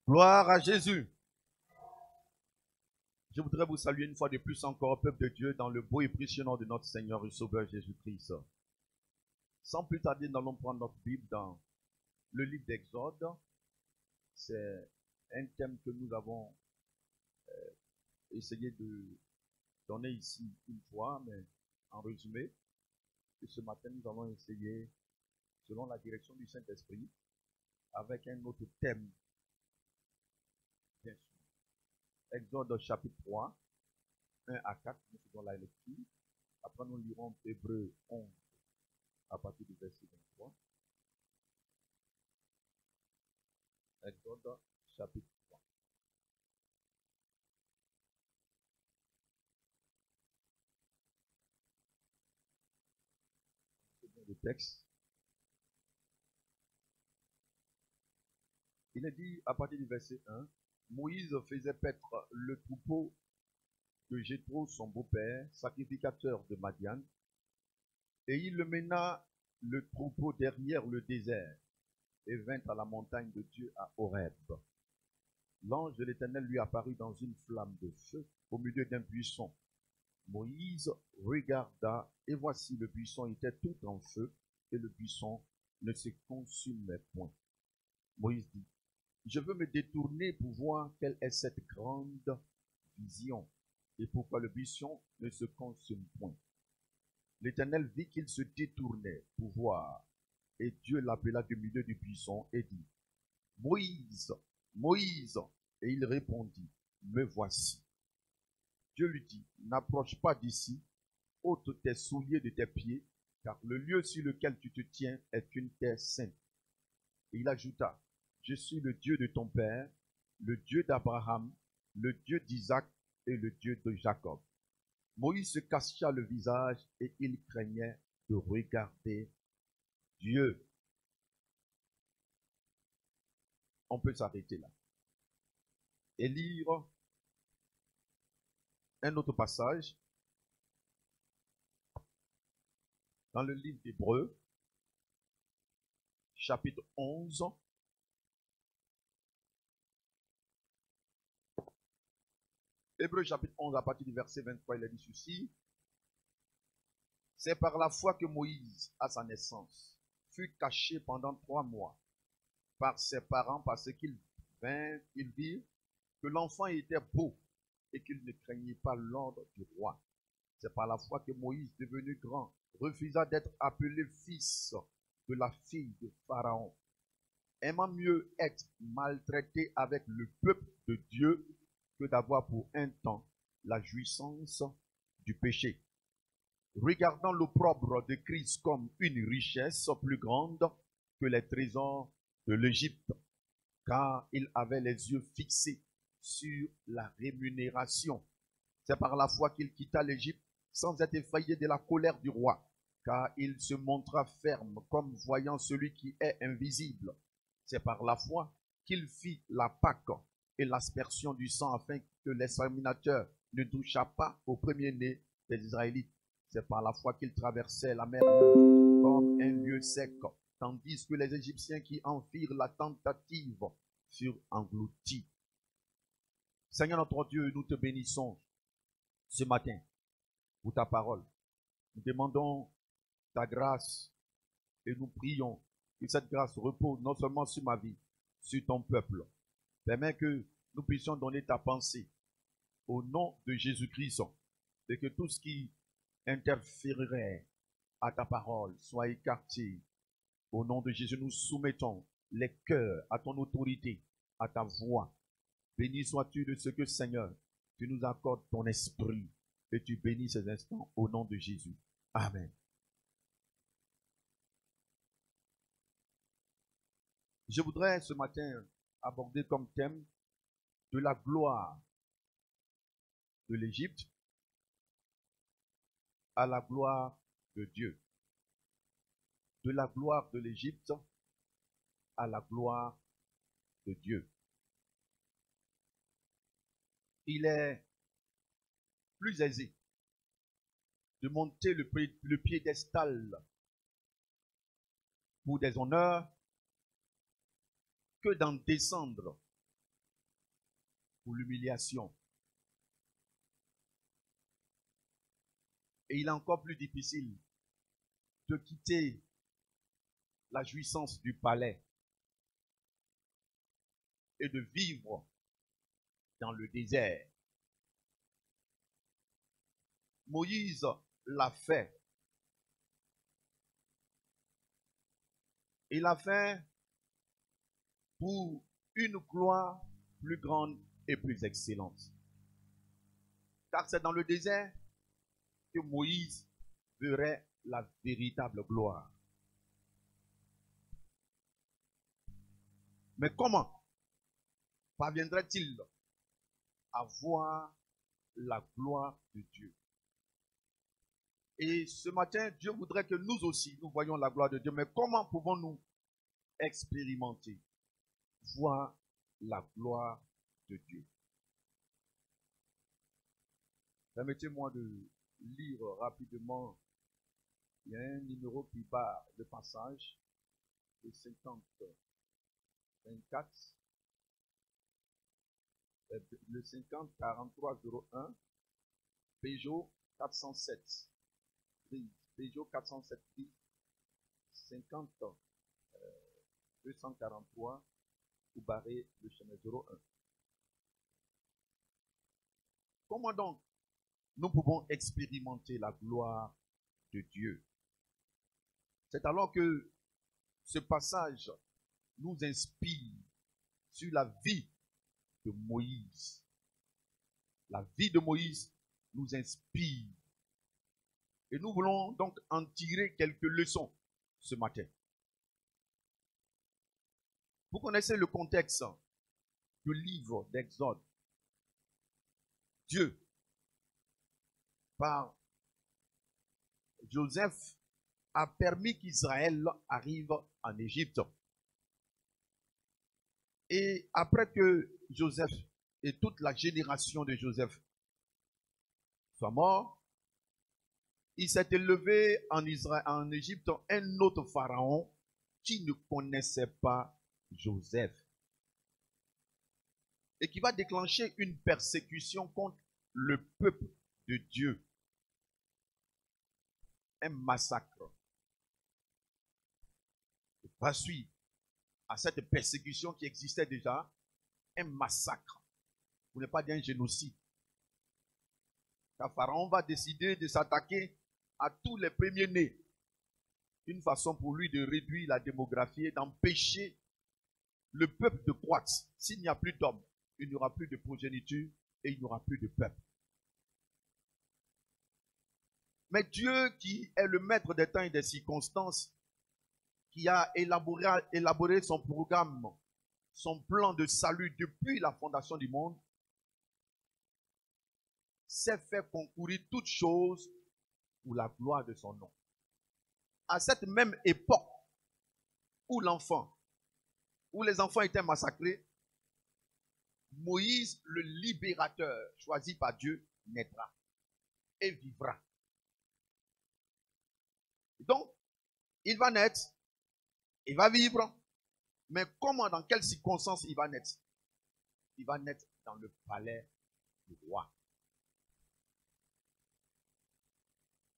Gloire à Jésus. Je voudrais vous saluer une fois de plus encore, peuple de Dieu, dans le beau et précieux nom de notre Seigneur et Sauveur Jésus-Christ. Sans plus tarder, nous allons prendre notre Bible dans le livre d'Exode. C'est un thème que nous avons essayé de donner ici une fois, mais en résumé. Et ce matin, nous allons essayer, selon la direction du Saint-Esprit, avec un autre thème, bien sûr. Exode chapitre 3, 1 à 4, nous faisons la lecture. Après, nous lirons Hébreux 11 à partir du verset 23. Exode chapitre 3. C'est bien le texte. Il est dit à partir du verset 1, Moïse faisait paître le troupeau de Jéthro, son beau-père, sacrificateur de Madian, et il le mena le troupeau derrière le désert et vint à la montagne de Dieu à Horeb. L'ange de l'Éternel lui apparut dans une flamme de feu au milieu d'un buisson. Moïse regarda, et voici le buisson était tout en feu, et le buisson ne se consumait point. Moïse dit, je veux me détourner pour voir quelle est cette grande vision, et pourquoi le buisson ne se consume point. L'Éternel vit qu'il se détournait pour voir, et Dieu l'appela du milieu du buisson et dit, Moïse, Moïse, et il répondit, me voici. Dieu lui dit, n'approche pas d'ici, ôte tes souliers de tes pieds, car le lieu sur lequel tu te tiens est une terre sainte. Et il ajouta, je suis le Dieu de ton père, le Dieu d'Abraham, le Dieu d'Isaac et le Dieu de Jacob. Moïse se cacha le visage et il craignait de regarder Dieu. On peut s'arrêter là et lire un autre passage dans le livre d'Hébreux, chapitre 11. Hébreux chapitre 11 à partir du verset 23, il a dit ceci. C'est par la foi que Moïse, à sa naissance, fut caché pendant 3 mois par ses parents parce qu'ils virent que l'enfant était beau et qu'il ne craignait pas l'ordre du roi. C'est par la foi que Moïse, devenu grand, refusa d'être appelé fils de la fille de Pharaon, aimant mieux être maltraité avec le peuple de Dieu que d'avoir pour un temps la jouissance du péché. Regardant l'opprobre de Christ comme une richesse plus grande que les trésors de l'Égypte, car il avait les yeux fixés sur la rémunération. C'est par la foi qu'il quitta l'Égypte sans être effrayé de la colère du roi, car il se montra ferme comme voyant celui qui est invisible. C'est par la foi qu'il fit la Pâque et l'aspersion du sang afin que l'exterminateur ne touchât pas au premier-né des Israélites. C'est par la foi qu'il traversait la mer Rouge comme un lieu sec, tandis que les Égyptiens qui en firent la tentative furent engloutis. Seigneur notre Dieu, nous te bénissons ce matin pour ta parole. Nous demandons ta grâce et nous prions que cette grâce repose non seulement sur ma vie, sur ton peuple. Permets que nous puissions donner ta pensée au nom de Jésus-Christ et que tout ce qui interférerait à ta parole soit écarté. Au nom de Jésus, nous soumettons les cœurs à ton autorité, à ta voix. Béni sois-tu de ce que, Seigneur, tu nous accordes ton esprit et tu bénis ces instants au nom de Jésus. Amen. Je voudrais ce matin aborder comme thème de la gloire de l'Égypte à la gloire de Dieu. De la gloire de l'Égypte à la gloire de Dieu. Il est plus aisé de monter le piédestal pour des honneurs que d'en descendre pour l'humiliation. Et il est encore plus difficile de quitter la jouissance du palais et de vivre dans le désert. Moïse l'a fait. Il l'a fait pour une gloire plus grande et plus excellente. Car c'est dans le désert que Moïse verrait la véritable gloire. Mais comment parviendrait-il à voir la gloire de Dieu? Et ce matin, Dieu voudrait que nous aussi, nous voyions la gloire de Dieu. Mais comment pouvons-nous expérimenter, voir la gloire de Dieu? Permettez-moi de lire rapidement. Il y a un numéro qui part de passage, le 50-24, le 50-43-01, Peugeot 407. Peugeot 407 50 243 ou barré le chemin 01. Comment donc nous pouvons expérimenter la gloire de Dieu? C'est alors que ce passage nous inspire sur la vie de Moïse. La vie de Moïse nous inspire. Et nous voulons donc en tirer quelques leçons ce matin. Vous connaissez le contexte du livre d'Exode. Dieu, par Joseph, a permis qu'Israël arrive en Égypte. Et après que Joseph et toute la génération de Joseph soient morts, il s'est élevé en Égypte un autre pharaon qui ne connaissait pas Joseph et qui va déclencher une persécution contre le peuple de Dieu. Un massacre va suivre à cette persécution qui existait déjà, un massacre, pour ne pas dire un génocide. Car Pharaon va décider de s'attaquer à tous les premiers-nés. Une façon pour lui de réduire la démographie et d'empêcher le peuple de croître. S'il n'y a plus d'hommes, il n'y aura plus de progéniture et il n'y aura plus de peuple. Mais Dieu, qui est le maître des temps et des circonstances, qui a élaboré son programme, son plan de salut depuis la fondation du monde, s'est fait concourir toutes choses pour la gloire de son nom. À cette même époque où les enfants étaient massacrés, Moïse, le libérateur choisi par Dieu, naîtra et vivra. Donc, il va naître, il va vivre, mais comment, dans quelles circonstances il va naître? Il va naître dans le palais du roi.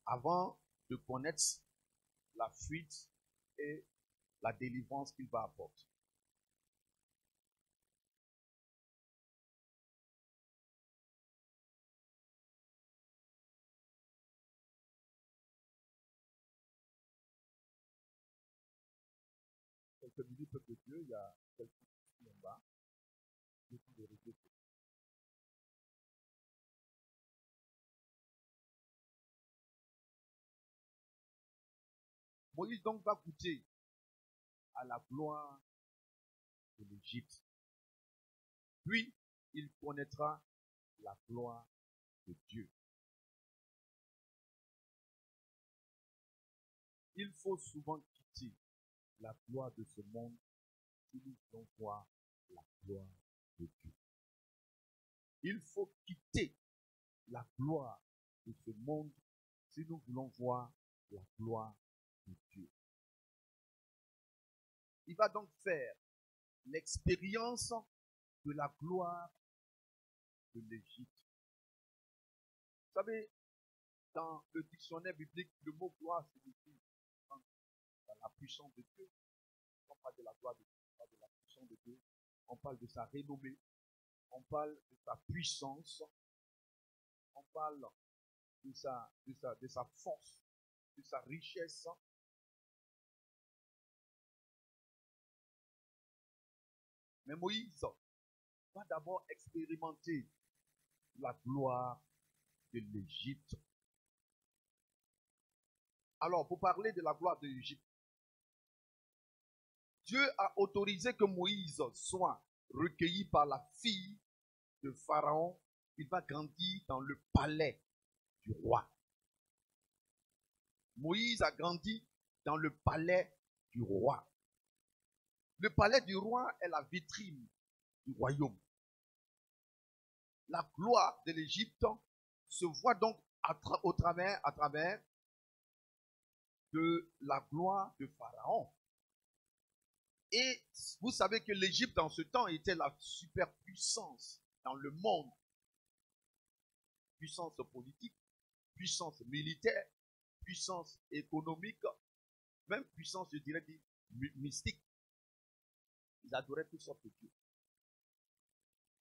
Avant de connaître la fuite et la délivrance qu'il va apporter. Quelques minutes de Dieu, il y a quelqu'un qui est en bas. Je vais de régler. Moïse donc va goûter à la gloire de l'Égypte. Puis, il connaîtra la gloire de Dieu. Il faut souvent quitter la gloire de ce monde si nous voulons voir la gloire de Dieu. Il faut quitter la gloire de ce monde si nous voulons voir la gloire de Dieu. Il va donc faire l'expérience de la gloire de l'Égypte. Vous savez, dans le dictionnaire biblique, le mot gloire signifie la puissance de Dieu. On parle de la gloire de Dieu, on parle de la puissance de Dieu, on parle de sa renommée, on parle de sa puissance, on parle de sa force, de sa richesse. Mais Moïse va d'abord expérimenter la gloire de l'Égypte. Alors, pour parler de la gloire de l'Égypte, Dieu a autorisé que Moïse soit recueilli par la fille de Pharaon. Il va grandir dans le palais du roi. Moïse a grandi dans le palais du roi. Le palais du roi est la vitrine du royaume. La gloire de l'Égypte se voit donc à travers de la gloire de Pharaon. Et vous savez que l'Égypte en ce temps était la superpuissance dans le monde. Puissance politique, puissance militaire, puissance économique, même puissance, je dirais, mystique. Ils adoraient toutes sortes de dieux.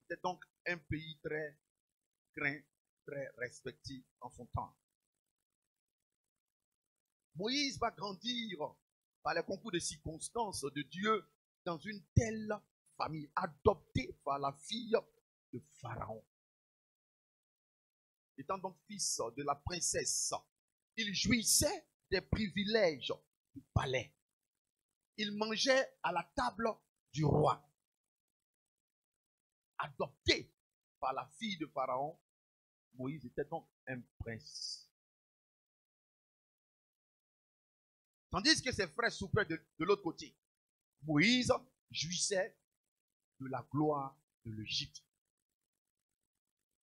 C'était donc un pays très craint, très respecté en son temps. Moïse va grandir par les concours de circonstances de Dieu dans une telle famille, adoptée par la fille de Pharaon. Étant donc fils de la princesse, il jouissait des privilèges du palais. Il mangeait à la table du roi. Adopté par la fille de Pharaon, Moïse était donc un prince. Tandis que ses frères souffraient de l'autre côté. Moïse jouissait de la gloire de l'Égypte.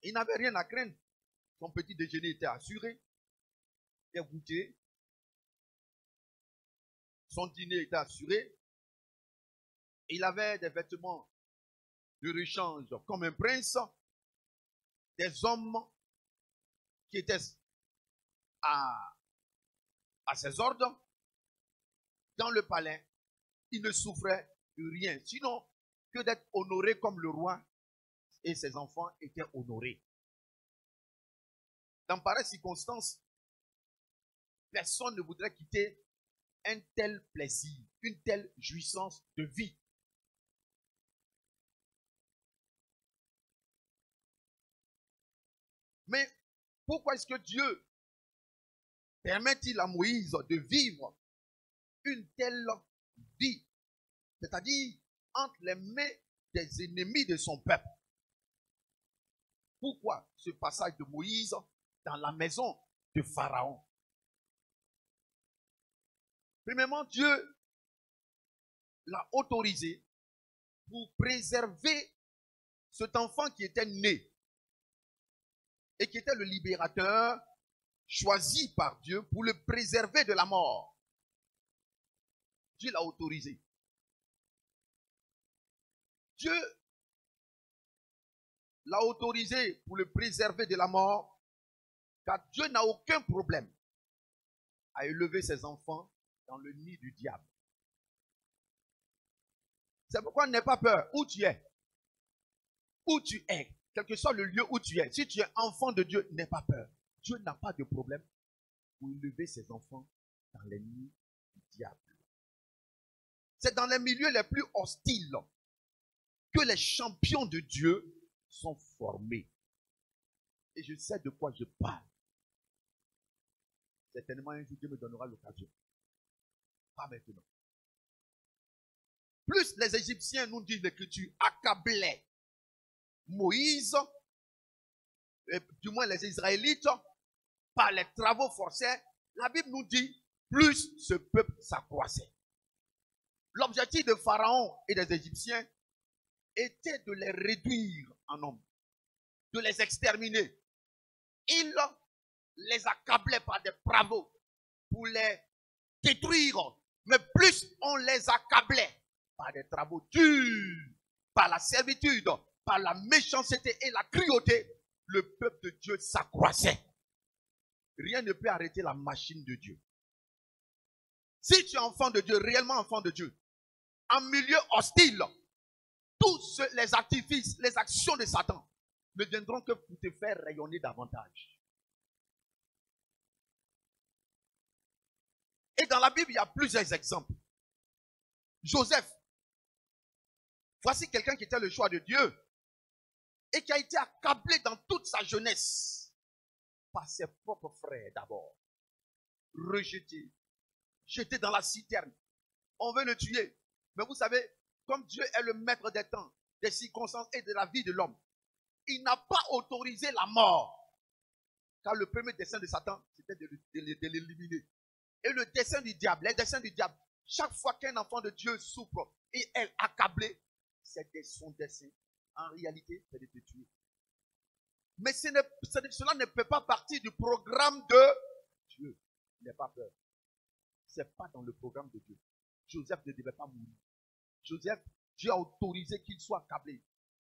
Il n'avait rien à craindre. Son petit déjeuner était assuré. Il était goûté. Son dîner était assuré. Il avait des vêtements de rechange comme un prince. Des hommes qui étaient à ses ordres. Dans le palais, il ne souffrait de rien, sinon que d'être honoré comme le roi et ses enfants étaient honorés. Dans pareille circonstance, personne ne voudrait quitter un tel plaisir, une telle jouissance de vie. Mais pourquoi est-ce que Dieu permet-il à Moïse de vivre une telle vie, c'est-à-dire entre les mains des ennemis de son peuple? Pourquoi ce passage de Moïse dans la maison de Pharaon? Premièrement, Dieu l'a autorisé pour préserver cet enfant qui était né et qui était le libérateur choisi par Dieu pour le préserver de la mort. Dieu l'a autorisé. Dieu l'a autorisé pour le préserver de la mort, car Dieu n'a aucun problème à élever ses enfants dans le nid du diable. C'est pourquoi n'aie pas peur. Où tu es, quel que soit le lieu où tu es, si tu es enfant de Dieu, n'aie pas peur. Dieu n'a pas de problème pour élever ses enfants dans les nids du diable. C'est dans les milieux les plus hostiles que les champions de Dieu sont formés. Et je sais de quoi je parle. Certainement un jour Dieu me donnera l'occasion. Pas maintenant. Plus les Égyptiens, nous disent l'Écriture, accablaient Moïse, et du moins les Israélites, par les travaux forcés, la Bible nous dit, plus ce peuple s'accroissait. L'objectif de Pharaon et des Égyptiens était de les réduire en nombre, de les exterminer. Il les accablait par des travaux pour les détruire. Mais plus on les accablait par des travaux durs, par la servitude, par la méchanceté et la cruauté, le peuple de Dieu s'accroissait. Rien ne peut arrêter la machine de Dieu. Si tu es enfant de Dieu, réellement enfant de Dieu, en milieu hostile, tous les artifices, les actions de Satan ne viendront que pour te faire rayonner davantage. Et dans la Bible, il y a plusieurs exemples. Joseph, voici quelqu'un qui était le choix de Dieu et qui a été accablé dans toute sa jeunesse par ses propres frères d'abord. Rejeté, jeté dans la citerne. On veut le tuer. Mais vous savez, comme Dieu est le maître des temps, des circonstances et de la vie de l'homme, il n'a pas autorisé la mort. Car le premier dessein de Satan, c'était de l'éliminer. Et le dessein du diable, les desseins du diable, chaque fois qu'un enfant de Dieu souffre et est accablé, c'est son dessein. En réalité, c'est de te tuer. Mais cela ne peut pas partir du programme de Dieu. N'aie pas peur. Ce n'est pas dans le programme de Dieu. Joseph ne devait pas mourir. Joseph, Dieu a autorisé qu'il soit accablé,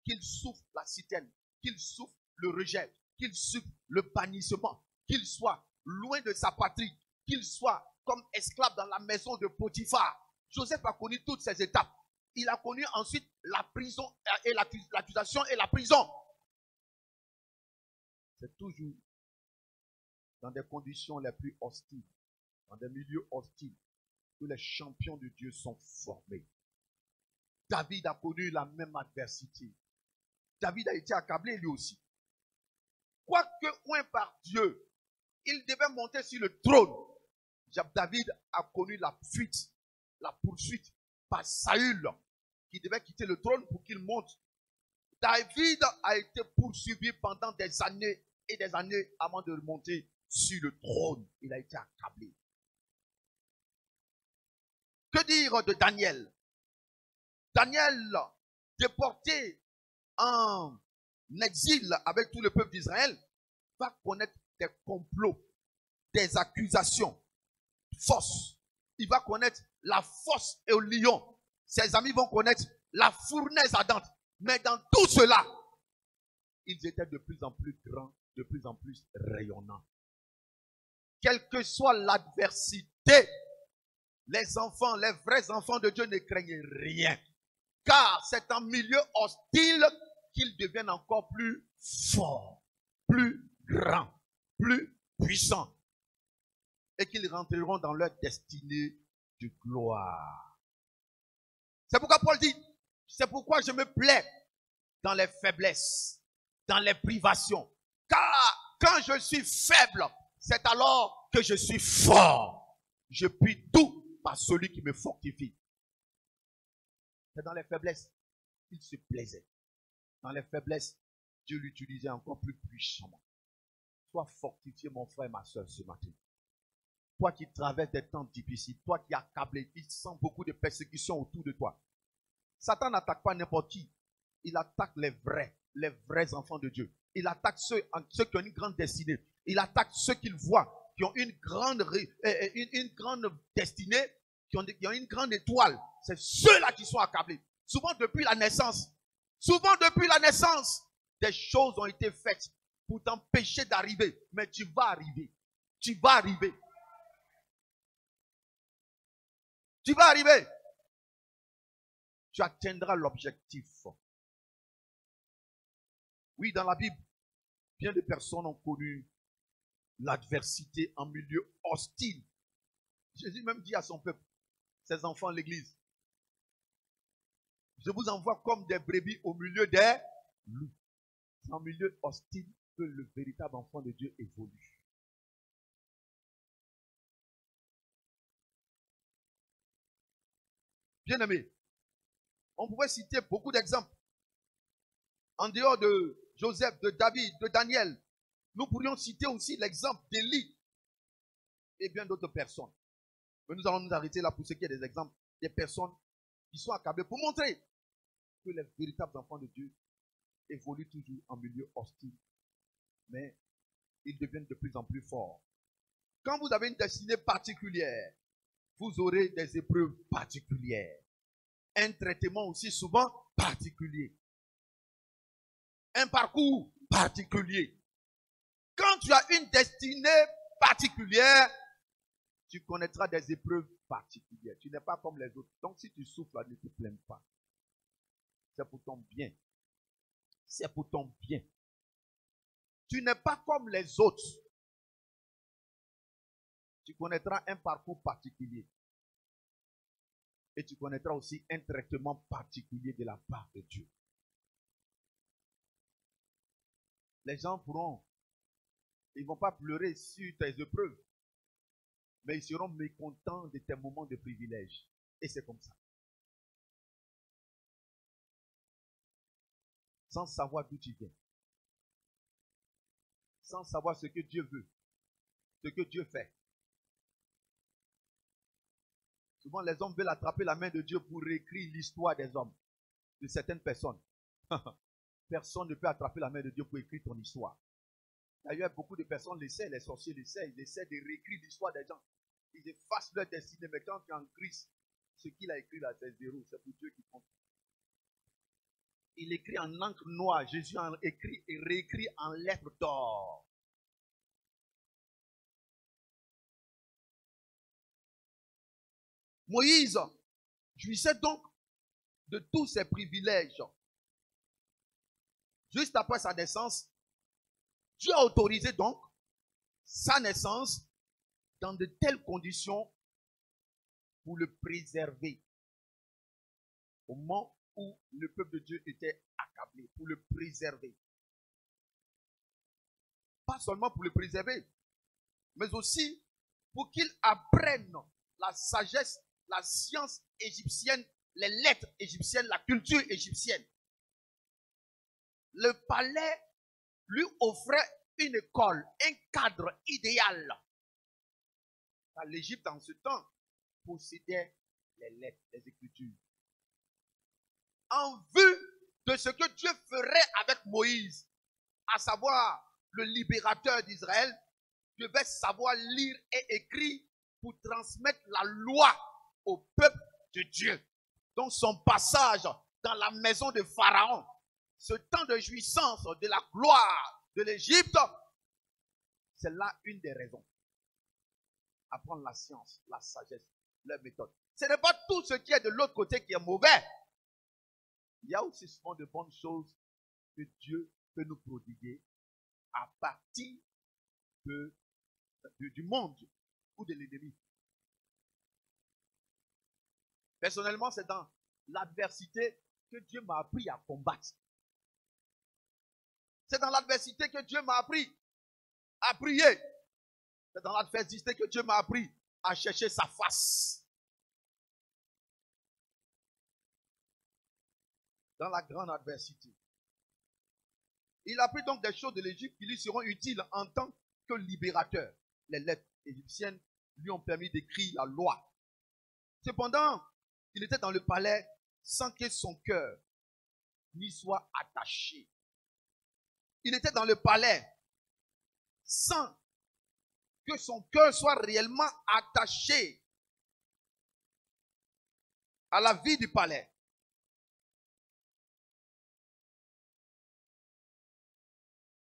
qu'il souffre la citerne, qu'il souffre le rejet, qu'il souffre le bannissement, qu'il soit loin de sa patrie, qu'il soit comme esclave dans la maison de Potiphar. Joseph a connu toutes ces étapes. Il a connu ensuite la prison et l'accusation et la prison. C'est toujours dans des conditions les plus hostiles, dans des milieux hostiles, que les champions de Dieu sont formés. David a connu la même adversité. David a été accablé lui aussi. Quoique oint par Dieu, il devait monter sur le trône. David a connu la fuite, la poursuite par Saül, qui devait quitter le trône pour qu'il monte. David a été poursuivi pendant des années et des années avant de monter sur le trône. Il a été accablé. Que dire de Daniel? Daniel, déporté en exil avec tout le peuple d'Israël, va connaître des complots, des accusations fausses. Il va connaître la fosse et au lion. Ses amis vont connaître la fournaise ardente. Mais dans tout cela, ils étaient de plus en plus grands, de plus en plus rayonnants. Quelle que soit l'adversité, les enfants, les vrais enfants de Dieu ne craignent rien. Car c'est en milieu hostile qu'ils deviennent encore plus forts, plus grands, plus puissants. Et qu'ils rentreront dans leur destinée de gloire. C'est pourquoi Paul dit, c'est pourquoi je me plais dans les faiblesses, dans les privations. Car quand je suis faible, c'est alors que je suis fort. Je puis tout par celui qui me fortifie. C'est dans les faiblesses qu'il se plaisait. Dans les faiblesses, Dieu l'utilisait encore plus puissamment. Sois fortifié, mon frère et ma soeur, ce matin. Toi qui traverses des temps difficiles, toi qui es accablé, qui sens beaucoup de persécutions autour de toi. Satan n'attaque pas n'importe qui. Il attaque les vrais enfants de Dieu. Il attaque ceux qui ont une grande destinée. Il attaque ceux qu'il voit, qui ont une grande destinée, qui ont une grande étoile. C'est ceux-là qui sont accablés. Souvent depuis la naissance. Souvent depuis la naissance, des choses ont été faites pour t'empêcher d'arriver. Mais tu vas arriver. Tu vas arriver. Tu vas arriver. Tu atteindras l'objectif. Oui, dans la Bible, bien de personnes ont connu l'adversité en milieu hostile. Jésus même dit à son peuple, ses enfants, l'église, je vous envoie comme des brebis au milieu des loups. C'est en milieu hostile que le véritable enfant de Dieu évolue. Bien-aimés, on pourrait citer beaucoup d'exemples. En dehors de Joseph, de David, de Daniel, nous pourrions citer aussi l'exemple d'Élie et bien d'autres personnes. Mais nous allons nous arrêter là pour ce qui est des exemples des personnes qui sont accablées pour montrer que les véritables enfants de Dieu évoluent toujours en milieu hostile, mais ils deviennent de plus en plus forts. Quand vous avez une destinée particulière, vous aurez des épreuves particulières, un traitement aussi souvent particulier. un parcours particulier. Quand tu as une destinée particulière, tu connaîtras des épreuves particulières. Tu n'es pas comme les autres. Donc si tu souffres, ne te plains pas. C'est pour ton bien. C'est pour ton bien. Tu n'es pas comme les autres. Tu connaîtras un parcours particulier. Et tu connaîtras aussi un traitement particulier de la part de Dieu. Les gens ils ne vont pas pleurer sur tes épreuves, mais ils seront mécontents de tes moments de privilège. Et c'est comme ça. Sans savoir d'où tu viens. Sans savoir ce que Dieu veut. Ce que Dieu fait. Souvent, les hommes veulent attraper la main de Dieu pour réécrire l'histoire des hommes, de certaines personnes. Personne ne peut attraper la main de Dieu pour écrire ton histoire. D'ailleurs, beaucoup de personnes l'essaient, les sorciers l'essaient, ils essaient de réécrire l'histoire des gens. Ils effacent leur destinée, mais quand tu es en Christ, ce qu'il a écrit là, c'est zéro, c'est pour Dieu qui compte. Il écrit en encre noire, Jésus a écrit et réécrit en lettres d'or. Moïse jouissait donc de tous ses privilèges. Juste après sa naissance, Dieu a autorisé donc sa naissance dans de telles conditions pour le préserver. Au moment où le peuple de Dieu était accablé, pour le préserver. Pas seulement pour le préserver, mais aussi pour qu'il apprenne la sagesse, la science égyptienne, les lettres égyptiennes, la culture égyptienne. Le palais lui offrait une école, un cadre idéal. L'Égypte en ce temps possédait les lettres, les écritures. En vue de ce que Dieu ferait avec Moïse, à savoir le libérateur d'Israël, devait savoir lire et écrire pour transmettre la loi au peuple de Dieu. Donc son passage dans la maison de Pharaon, ce temps de jouissance de la gloire de l'Égypte, c'est là une des raisons. Apprendre la science, la sagesse, la méthode. Ce n'est pas tout ce qui est de l'autre côté qui est mauvais. Il y a aussi souvent de bonnes choses que Dieu peut nous prodiguer à partir du monde ou de l'ennemi. Personnellement, c'est dans l'adversité que Dieu m'a appris à combattre. C'est dans l'adversité que Dieu m'a appris à prier. C'est dans l'adversité que Dieu m'a appris à chercher sa face. Dans la grande adversité. Il a appris donc des choses de l'Égypte qui lui seront utiles en tant que libérateur. Les lettres égyptiennes lui ont permis d'écrire la loi. Cependant, il était dans le palais sans que son cœur n'y soit attaché. Il était dans le palais sans que son cœur soit réellement attaché à la vie du palais.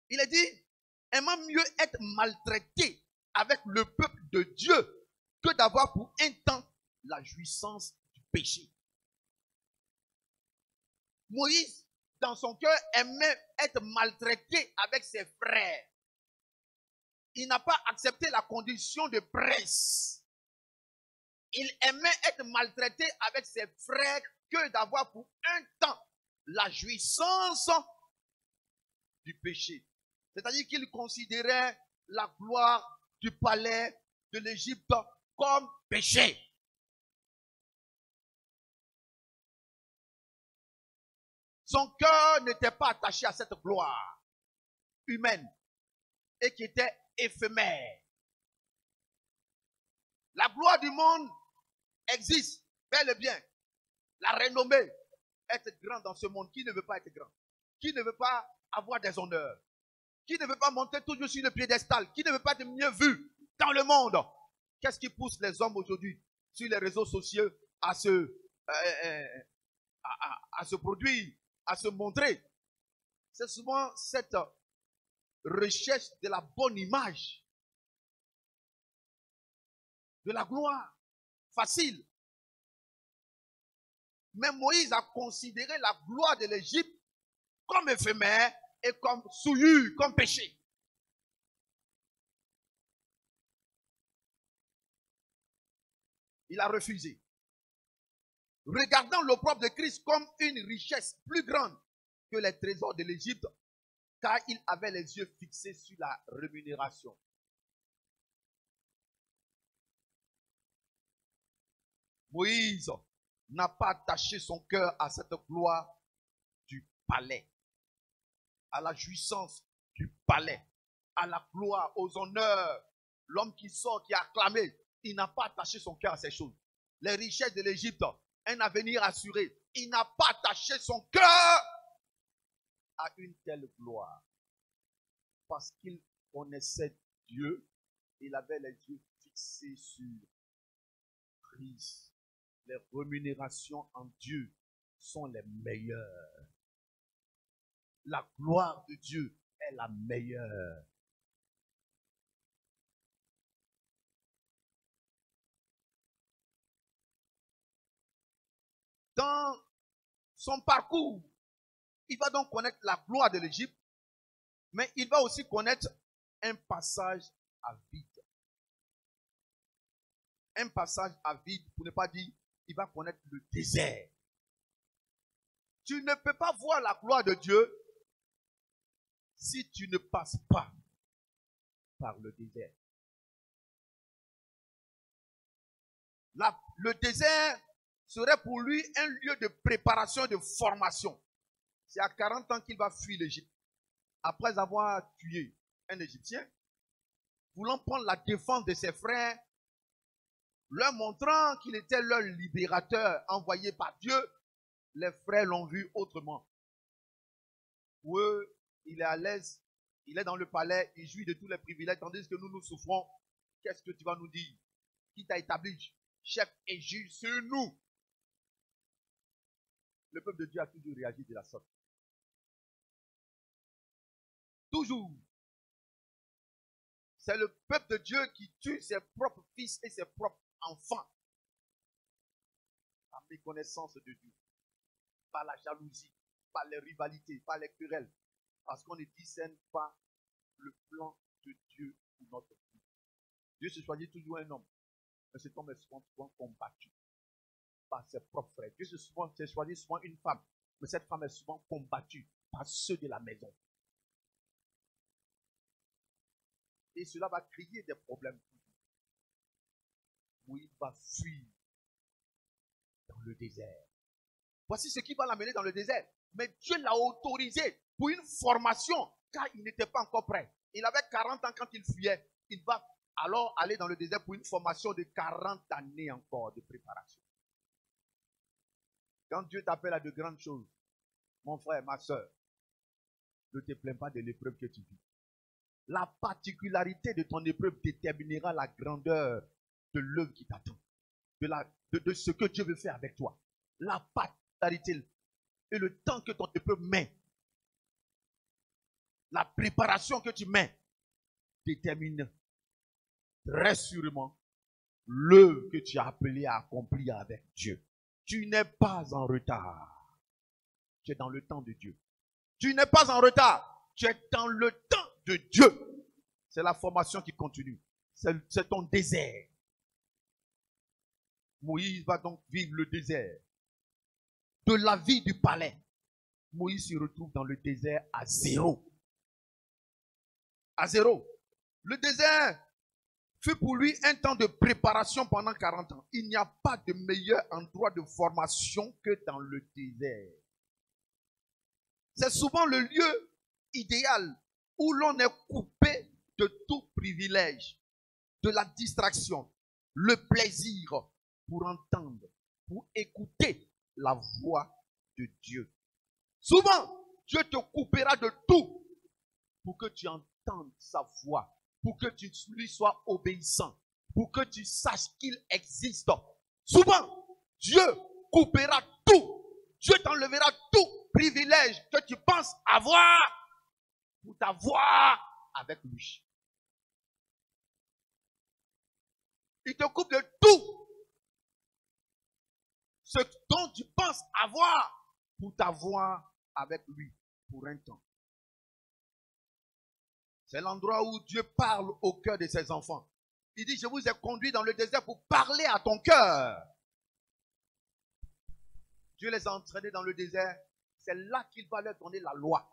Il a dit, aimant mieux être maltraité avec le peuple de Dieu que d'avoir pour un temps la jouissance du péché. Moïse, dans son cœur, aimait être maltraité avec ses frères. Il n'a pas accepté la condition de prince. Il aimait être maltraité avec ses frères que d'avoir pour un temps la jouissance du péché. C'est-à-dire qu'il considérait la gloire du palais de l'Égypte comme péché. Son cœur n'était pas attaché à cette gloire humaine et qui était éphémère. La gloire du monde existe, bel et bien. La renommée, être grand dans ce monde. Qui ne veut pas être grand? Qui ne veut pas avoir des honneurs? Qui ne veut pas monter toujours sur le piédestal? Qui ne veut pas être mieux vu dans le monde? Qu'est-ce qui pousse les hommes aujourd'hui sur les réseaux sociaux à se produire, à se montrer? C'est souvent cette recherche de la bonne image, de la gloire, facile. Mais Moïse a considéré la gloire de l'Égypte comme éphémère et comme souillure, comme péché. Il a refusé. Regardant l'opprobre de Christ comme une richesse plus grande que les trésors de l'Égypte, car il avait les yeux fixés sur la rémunération. Moïse n'a pas attaché son cœur à cette gloire du palais, à la jouissance du palais, à la gloire, aux honneurs. L'homme qui sort, qui a acclamé, il n'a pas attaché son cœur à ces choses. Les richesses de l'Égypte, un avenir assuré. Il n'a pas attaché son cœur à une telle gloire. Parce qu'il connaissait Dieu, il avait les yeux fixés sur Christ. Les rémunérations en Dieu sont les meilleures. La gloire de Dieu est la meilleure. Dans son parcours, il va donc connaître la gloire de l'Égypte, mais il va aussi connaître un passage à vide. Un passage à vide, pour ne pas dire, il va connaître le désert. Tu ne peux pas voir la gloire de Dieu si tu ne passes pas par le désert. Le désert serait pour lui un lieu de préparation, de formation. C'est à 40 ans qu'il va fuir l'Égypte. Après avoir tué un Égyptien, voulant prendre la défense de ses frères, leur montrant qu'il était leur libérateur envoyé par Dieu, les frères l'ont vu autrement. Pour eux, il est à l'aise, il est dans le palais, il jouit de tous les privilèges, tandis que nous souffrons. Qu'est-ce que tu vas nous dire? Qui t'a établi chef et juge sur nous? Le peuple de Dieu a toujours réagi de la sorte. Toujours. C'est le peuple de Dieu qui tue ses propres fils et ses propres enfants. Par méconnaissance de Dieu. Par la jalousie, par les rivalités, par les querelles. Parce qu'on ne discerne pas le plan de Dieu pour notre vie. Dieu se choisit toujours un homme. Mais cet homme est souvent combattu par ses propres frères. Dieu se choisit souvent une femme. Mais cette femme est souvent combattue par ceux de la maison. Et cela va créer des problèmes. Où il va fuir dans le désert. Voici ce qui va l'amener dans le désert. Mais Dieu l'a autorisé pour une formation, car il n'était pas encore prêt. Il avait 40 ans quand il fuyait. Il va alors aller dans le désert pour une formation de 40 années encore de préparation. Quand Dieu t'appelle à de grandes choses, mon frère, ma soeur, ne te plains pas de l'épreuve que tu vis. La particularité de ton épreuve déterminera la grandeur de l'œuvre qui t'attend, de ce que Dieu veut faire avec toi. La particularité et le temps que ton épreuve met, la préparation que tu mets, détermine très sûrement l'œuvre que tu as appelé à accomplir avec Dieu. Tu n'es pas en retard. Tu es dans le temps de Dieu. Tu n'es pas en retard. Tu es dans le temps de Dieu. C'est la formation qui continue. C'est ton désert. Moïse va donc vivre le désert. De la vie du palais, Moïse se retrouve dans le désert à zéro. À zéro. Le désert fut pour lui un temps de préparation pendant 40 ans. Il n'y a pas de meilleur endroit de formation que dans le désert. C'est souvent le lieu idéal où l'on est coupé de tout privilège, de la distraction, le plaisir pour entendre, pour écouter la voix de Dieu. Souvent, Dieu te coupera de tout pour que tu entendes sa voix, pour que tu lui sois obéissant, pour que tu saches qu'il existe. Souvent, Dieu coupera tout. Dieu t'enlèvera tout privilèges que tu penses avoir pour t'avoir avec lui. Il te coupe de tout ce dont tu penses avoir pour t'avoir avec lui pour un temps. C'est l'endroit où Dieu parle au cœur de ses enfants. Il dit, je vous ai conduit dans le désert pour parler à ton cœur. Dieu les a entraînés dans le désert. C'est là qu'il va leur donner la loi.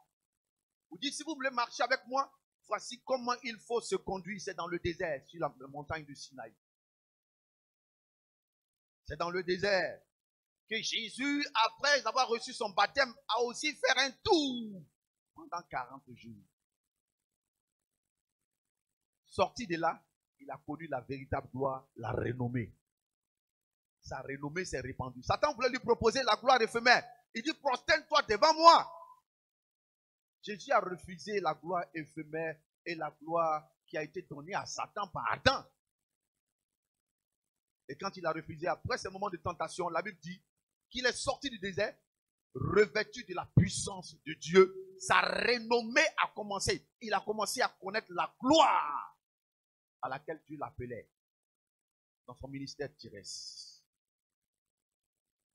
Vous dites, si vous voulez marcher avec moi, voici comment il faut se conduire. C'est dans le désert, sur la montagne du Sinaï. C'est dans le désert que Jésus, après avoir reçu son baptême, a aussi fait un tour pendant 40 jours. Sorti de là, il a connu la véritable gloire, la renommée. Sa renommée s'est répandue. Satan voulait lui proposer la gloire éphémère. Il dit, prosterne-toi devant moi. Jésus a refusé la gloire éphémère et la gloire qui a été donnée à Satan par Adam. Et quand il a refusé, après ce moment de tentation, la Bible dit qu'il est sorti du désert, revêtu de la puissance de Dieu. Sa renommée a commencé. Il a commencé à connaître la gloire à laquelle Dieu l'appelait dans son ministère terrestre.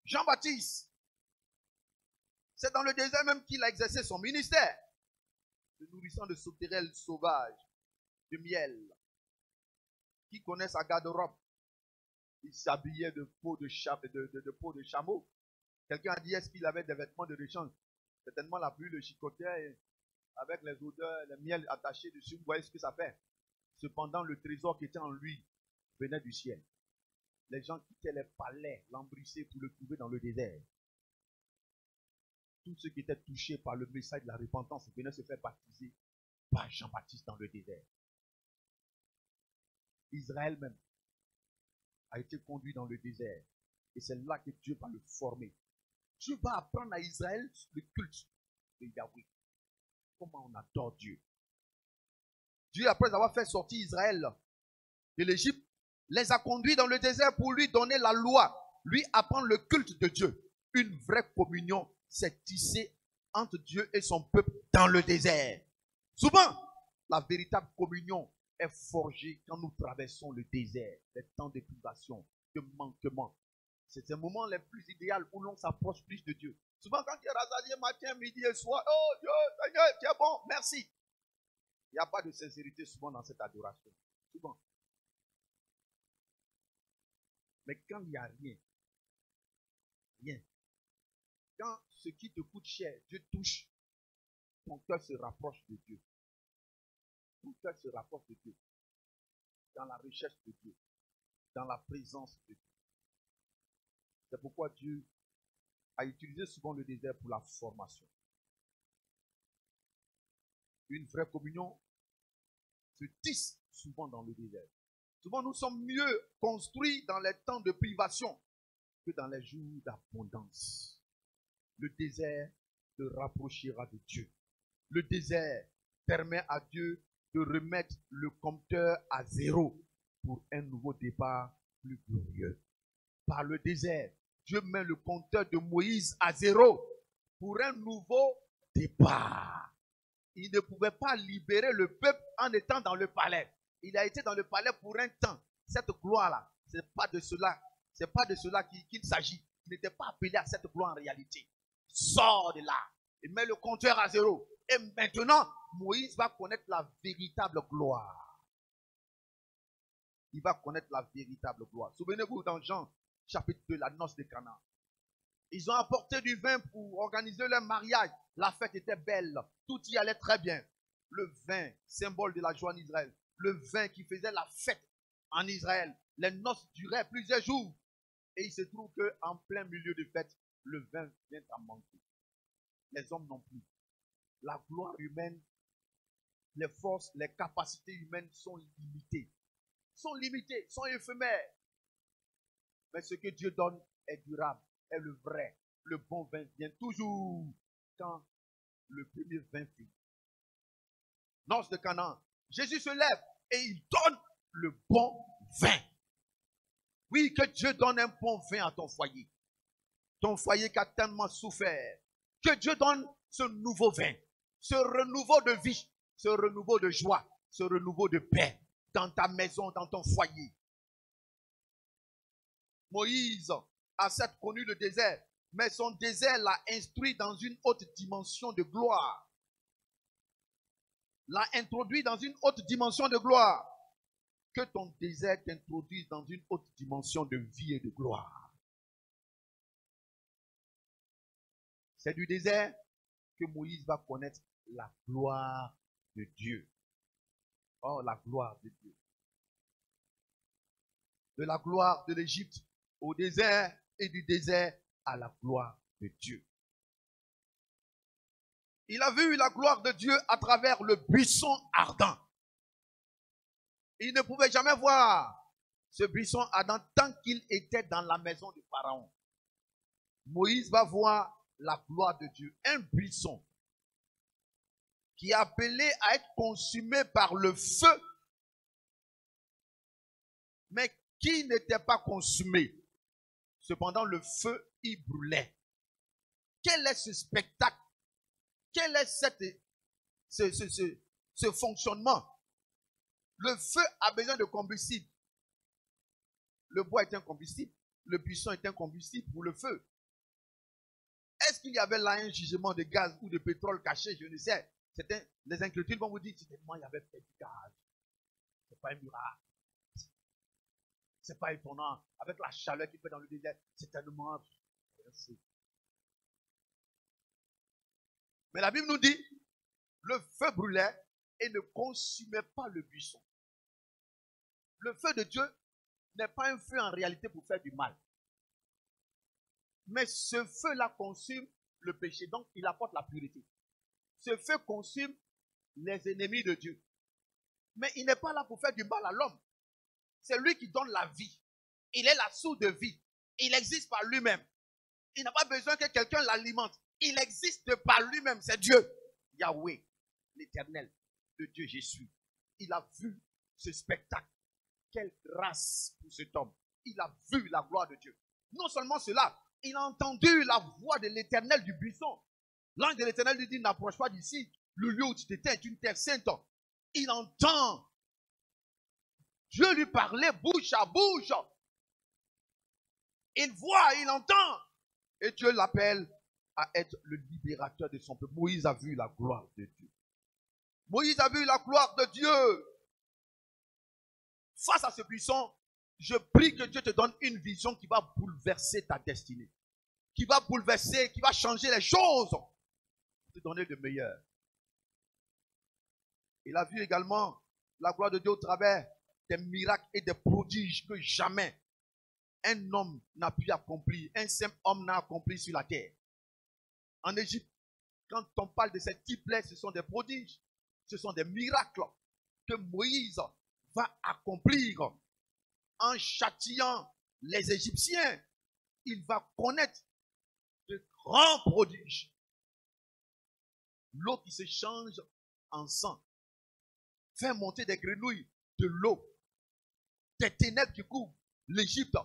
Jean-Baptiste, c'est dans le désert même qu'il a exercé son ministère, se nourrissant de sauterelles sauvages, de miel. Qui connaît sa garde-robe? Il s'habillait de peau de peau de chameau. Quelqu'un a dit, est-ce qu'il avait des vêtements de rechange? Certainement la pluie le chicotait avec les odeurs, le miel attaché dessus. Vous voyez ce que ça fait? Cependant, le trésor qui était en lui venait du ciel. Les gens quittaient les palais, l'embrassaient pour le trouver dans le désert. Tous ceux qui étaient touchés par le message de la repentance venaient se faire baptiser par Jean-Baptiste dans le désert. Israël même a été conduit dans le désert. Et c'est là que Dieu va le former. Dieu va apprendre à Israël le culte de Yahweh. Comment on adore Dieu. Dieu, après avoir fait sortir Israël de l'Égypte, les a conduits dans le désert pour lui donner la loi, lui apprendre le culte de Dieu. Une vraie communion s'est tissée entre Dieu et son peuple dans le désert. Souvent, la véritable communion est forgée quand nous traversons le désert, les temps de privation, de manquement. C'est ces moments les plus idéaux où l'on s'approche plus de Dieu. Souvent, quand tu es rassasié matin, midi et soir, oh Dieu, Seigneur, tu es bon, merci. Il n'y a pas de sincérité souvent dans cette adoration. Souvent. Mais quand il n'y a rien, quand ce qui te coûte cher, Dieu touche, ton cœur se rapproche de Dieu. Ton cœur se rapproche de Dieu. Dans la recherche de Dieu. Dans la présence de Dieu. C'est pourquoi Dieu a utilisé souvent le désert pour la formation. Une vraie communion se tisse souvent dans le désert. Souvent, nous sommes mieux construits dans les temps de privation que dans les jours d'abondance. Le désert te rapprochera de Dieu. Le désert permet à Dieu de remettre le compteur à zéro pour un nouveau départ plus glorieux. Par le désert, Dieu met le compteur de Moïse à zéro pour un nouveau départ. Il ne pouvait pas libérer le peuple en étant dans le palais. Il a été dans le palais pour un temps. Cette gloire-là, ce n'est pas de cela qu'il s'agit. Il n'était pas appelé à cette gloire en réalité. Sors de là et mets le compteur à zéro. Et maintenant, Moïse va connaître la véritable gloire. Il va connaître la véritable gloire. Souvenez-vous dans Jean, chapitre 2, la noce de Cana. Ils ont apporté du vin pour organiser leur mariage. La fête était belle. Tout y allait très bien. Le vin, symbole de la joie en Israël. Le vin qui faisait la fête en Israël. Les noces duraient plusieurs jours. Et il se trouve qu'en plein milieu de fête, le vin vient à manquer. Les hommes non plus. La gloire humaine, les forces, les capacités humaines sont limitées. Sont limitées, sont éphémères. Mais ce que Dieu donne est durable, est le vrai. Le bon vin vient toujours quand le premier vin finit. Noce de Canaan. Jésus se lève et il donne le bon vin. Oui, que Dieu donne un bon vin à ton foyer. Ton foyer qui a tellement souffert. Que Dieu donne ce nouveau vin, ce renouveau de vie, ce renouveau de joie, ce renouveau de paix dans ta maison, dans ton foyer. Moïse a certes connu le désert, mais son désert l'a instruit dans une haute dimension de gloire. L'a introduit dans une haute dimension de gloire. Que ton désert t'introduise dans une haute dimension de vie et de gloire. C'est du désert que Moïse va connaître la gloire de Dieu. Oh, la gloire de Dieu. De la gloire de l'Égypte au désert et du désert à la gloire de Dieu. Il a vu la gloire de Dieu à travers le buisson ardent. Il ne pouvait jamais voir ce buisson ardent tant qu'il était dans la maison de Pharaon. Moïse va voir la gloire de Dieu. Un buisson qui est appelé à être consumé par le feu, mais qui n'était pas consumé. Cependant, le feu y brûlait. Quel est ce spectacle? Quel est ce fonctionnement? Le feu a besoin de combustible. Le bois est un combustible. Le buisson est un combustible pour le feu. Est-ce qu'il y avait là un gisement de gaz ou de pétrole caché? Je ne sais. Les incrédules vont vous dire, certainement il y avait peut-être du gaz. Ce n'est pas un miracle. Ce n'est pas étonnant. Avec la chaleur qu'il fait dans le désert, c'est tellement... Mais la Bible nous dit, le feu brûlait et ne consumait pas le buisson. Le feu de Dieu n'est pas un feu en réalité pour faire du mal. Mais ce feu-là consume le péché, donc il apporte la pureté. Ce feu consume les ennemis de Dieu. Mais il n'est pas là pour faire du mal à l'homme. C'est lui qui donne la vie. Il est la source de vie. Il existe par lui-même. Il n'a pas besoin que quelqu'un l'alimente. Il existe par lui-même. C'est Dieu. Yahweh, l'Éternel, le Dieu Jésus. Il a vu ce spectacle. Quelle grâce pour cet homme. Il a vu la gloire de Dieu. Non seulement cela, il a entendu la voix de l'Éternel du buisson. L'ange de l'Éternel lui dit, n'approche pas d'ici. Le lieu où tu t'étais est une terre sainte. Il entend Dieu lui parlait bouche à bouche. Il voit, il entend. Et Dieu l'appelle à être le libérateur de son peuple. Moïse a vu la gloire de Dieu. Moïse a vu la gloire de Dieu. Face à ce buisson, je prie que Dieu te donne une vision qui va bouleverser ta destinée. Qui va bouleverser, qui va changer les choses. Pour te donner le meilleur. Il a vu également la gloire de Dieu au travers des miracles et des prodiges que jamais un homme n'a pu accomplir, un simple homme n'a accompli sur la terre. En Égypte, quand on parle de ces types-là, ce sont des prodiges, ce sont des miracles que Moïse va accomplir en châtiant les Égyptiens. Il va connaître de grands prodiges. L'eau qui se change en sang, faire monter des grenouilles de l'eau, des ténèbres qui couvrent l'Égypte,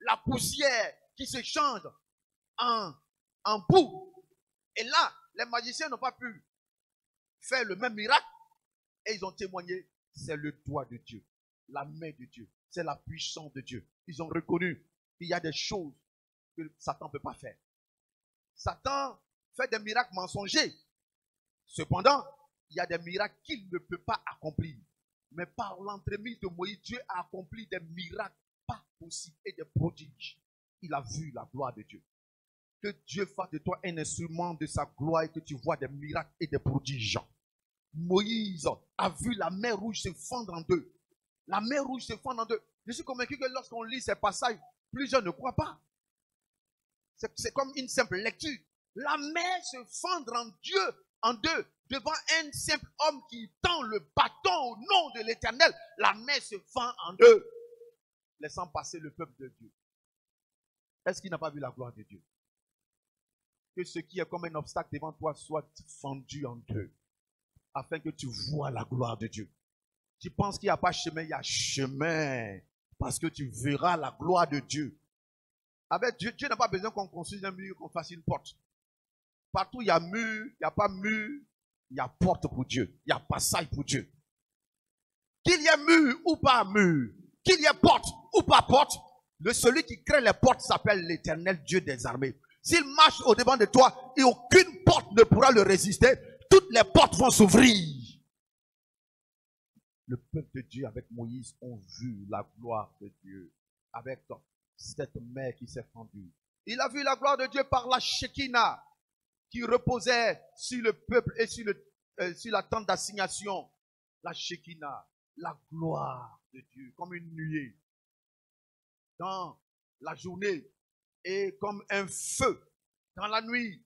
la poussière qui se change en boue. Et là, les magiciens n'ont pas pu faire le même miracle. Et ils ont témoigné, c'est le doigt de Dieu, la main de Dieu, c'est la puissance de Dieu. Ils ont reconnu qu'il y a des choses que Satan ne peut pas faire. Satan fait des miracles mensongers. Cependant, il y a des miracles qu'il ne peut pas accomplir. Mais par l'entremise de Moïse, Dieu a accompli des miracles pas possibles et des prodiges. Il a vu la gloire de Dieu. Que Dieu fasse de toi un instrument de sa gloire et que tu vois des miracles et des prodiges. Moïse a vu la mer rouge se fendre en deux. La mer rouge se fendre en deux. Je suis convaincu que lorsqu'on lit ces passages, plusieurs ne croient pas. C'est comme une simple lecture. La mer se fendre en deux, devant un simple homme qui tend le bâton au nom de l'Éternel. La mer se fend en deux, laissant passer le peuple de Dieu. Est-ce qu'il n'a pas vu la gloire de Dieu? Que ce qui est comme un obstacle devant toi soit fendu en deux, afin que tu vois la gloire de Dieu. Tu penses qu'il n'y a pas chemin, il y a chemin, parce que tu verras la gloire de Dieu. Avec Dieu, Dieu n'a pas besoin qu'on construise un mur, qu'on fasse une porte. Partout il y a mur, il n'y a pas mur, il y a porte pour Dieu, il y a passage pour Dieu. Qu'il y ait mur ou pas mur, qu'il y ait porte ou pas porte, celui qui crée les portes s'appelle l'Éternel Dieu des armées. S'il marche au-devant de toi, et aucune porte ne pourra le résister, toutes les portes vont s'ouvrir. Le peuple de Dieu avec Moïse ont vu la gloire de Dieu avec cette mer qui s'est fendue. Il a vu la gloire de Dieu par la Shekinah qui reposait sur le peuple et sur la tente d'assignation. La Shekinah, la gloire de Dieu, comme une nuée dans la journée et comme un feu dans la nuit.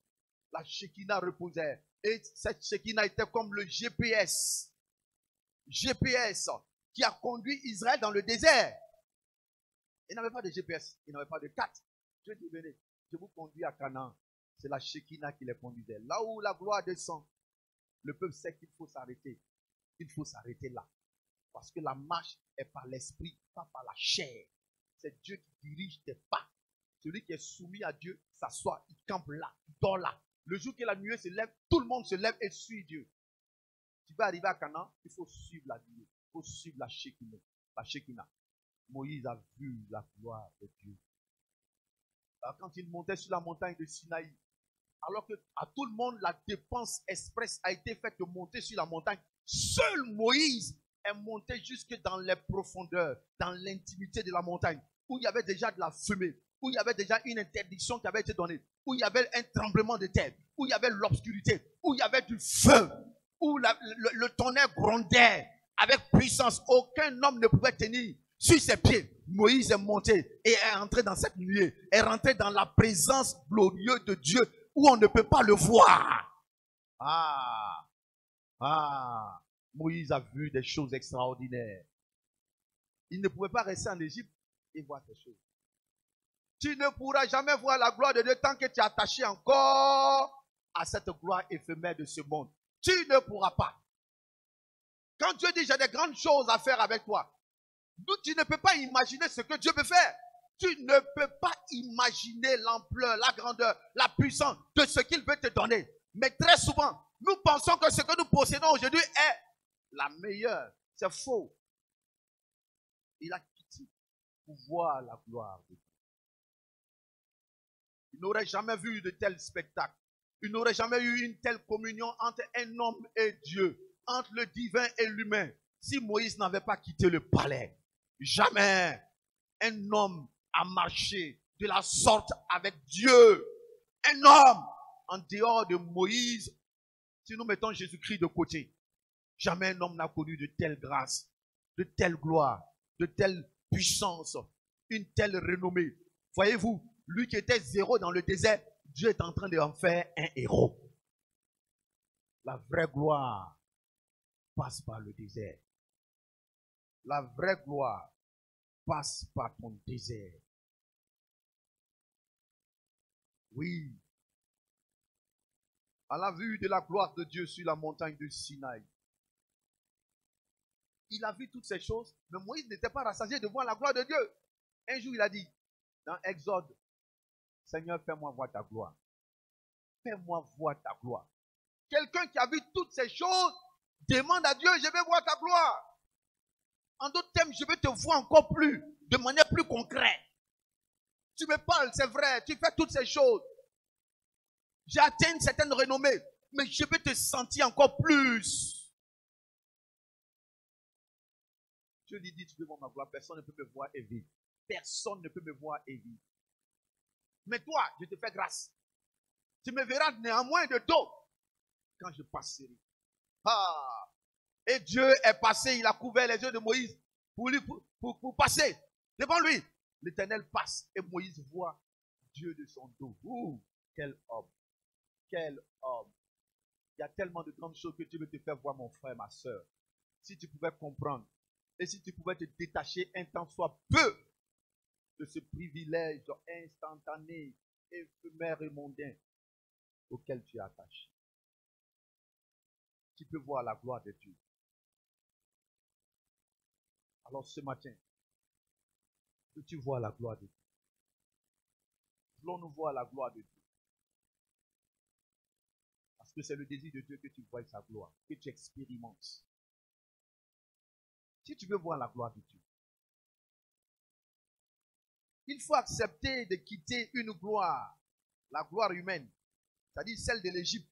La Shekinah reposait et cette Shekinah était comme le GPS qui a conduit Israël dans le désert. Il n'avait pas de GPS, il n'avait pas de carte. Dieu dit, venez, je vous conduis à Canaan. C'est la Shekinah qui les conduisait. Là où la gloire descend, le peuple sait qu'il faut s'arrêter. Il faut s'arrêter là. Parce que la marche est par l'esprit, pas par la chair. C'est Dieu qui dirige tes pas. Celui qui est soumis à Dieu s'assoit, il campe là, il dort là. Le jour que la nuée se lève, tout le monde se lève et suit Dieu. Tu vas arriver à Canaan, il faut suivre la nuée. Il faut suivre la Shekinah. La Shekinah. Moïse a vu la gloire de Dieu. Alors, quand il montait sur la montagne de Sinaï, alors que à tout le monde, la dépense express a été faite de monter sur la montagne, seul Moïse est monté jusque dans les profondeurs, dans l'intimité de la montagne, où il y avait déjà de la fumée, où il y avait déjà une interdiction qui avait été donnée, où il y avait un tremblement de terre, où il y avait l'obscurité, où il y avait du feu, où le tonnerre grondait avec puissance. Aucun homme ne pouvait tenir sur ses pieds. Moïse est monté et est entré dans cette nuée, est rentré dans la présence glorieuse de Dieu où on ne peut pas le voir. Moïse a vu des choses extraordinaires. Il ne pouvait pas rester en Égypte et voir ces choses. Tu ne pourras jamais voir la gloire de Dieu tant que tu es attaché encore à cette gloire éphémère de ce monde. Tu ne pourras pas. Quand Dieu dit j'ai des grandes choses à faire avec toi, tu ne peux pas imaginer ce que Dieu peut faire. Tu ne peux pas imaginer l'ampleur, la grandeur, la puissance de ce qu'il veut te donner. Mais très souvent, nous pensons que ce que nous possédons aujourd'hui est la meilleure. C'est faux. Il a quitté pour voir la gloire de Dieu. Il n'aurait jamais vu de tel spectacle. Il n'aurait jamais eu une telle communion entre un homme et Dieu, entre le divin et l'humain, si Moïse n'avait pas quitté le palais. Jamais un homme a marché de la sorte avec Dieu. Un homme en dehors de Moïse, si nous mettons Jésus-Christ de côté, jamais un homme n'a connu de telle grâce, de telle gloire, de telle puissance, une telle renommée. Voyez-vous, lui qui était zéro dans le désert, Dieu est en train d'en faire un héros. La vraie gloire passe par le désert. La vraie gloire passe par ton désert. Oui. À la vue de la gloire de Dieu sur la montagne de Sinaï, il a vu toutes ces choses, mais Moïse n'était pas rassasié de voir la gloire de Dieu. Un jour, il a dit, dans Exode, Seigneur, fais-moi voir ta gloire. Fais-moi voir ta gloire. Quelqu'un qui a vu toutes ces choses demande à Dieu, je vais voir ta gloire. En d'autres termes, je vais te voir encore plus, de manière plus concrète. Tu me parles, c'est vrai, tu fais toutes ces choses. J'ai atteint une certaine renommée, mais je vais te sentir encore plus. Dieu lui dit, tu veux voir ma gloire, personne ne peut me voir et vivre. Personne ne peut me voir et vivre. Mais toi, je te fais grâce. Tu me verras néanmoins de dos quand je passerai. Et Dieu est passé, il a couvert les yeux de Moïse pour passer devant lui. L'Éternel passe et Moïse voit Dieu de son dos. Quel homme. Quel homme. Il y a tellement de grandes choses que Dieu veut te faire voir, mon frère, ma soeur. Si tu pouvais comprendre et si tu pouvais te détacher un temps soit peu de ce privilège instantané, éphémère et mondain auquel tu es attaché. Tu peux voir la gloire de Dieu. Alors ce matin, peux-tu voir la gloire de Dieu? Voulons-nous voir la gloire de Dieu? que c'est le désir de Dieu que tu vois sa gloire, que tu expérimentes. Si tu veux voir la gloire de Dieu, il faut accepter de quitter une gloire, la gloire humaine, c'est-à-dire celle de l'Égypte,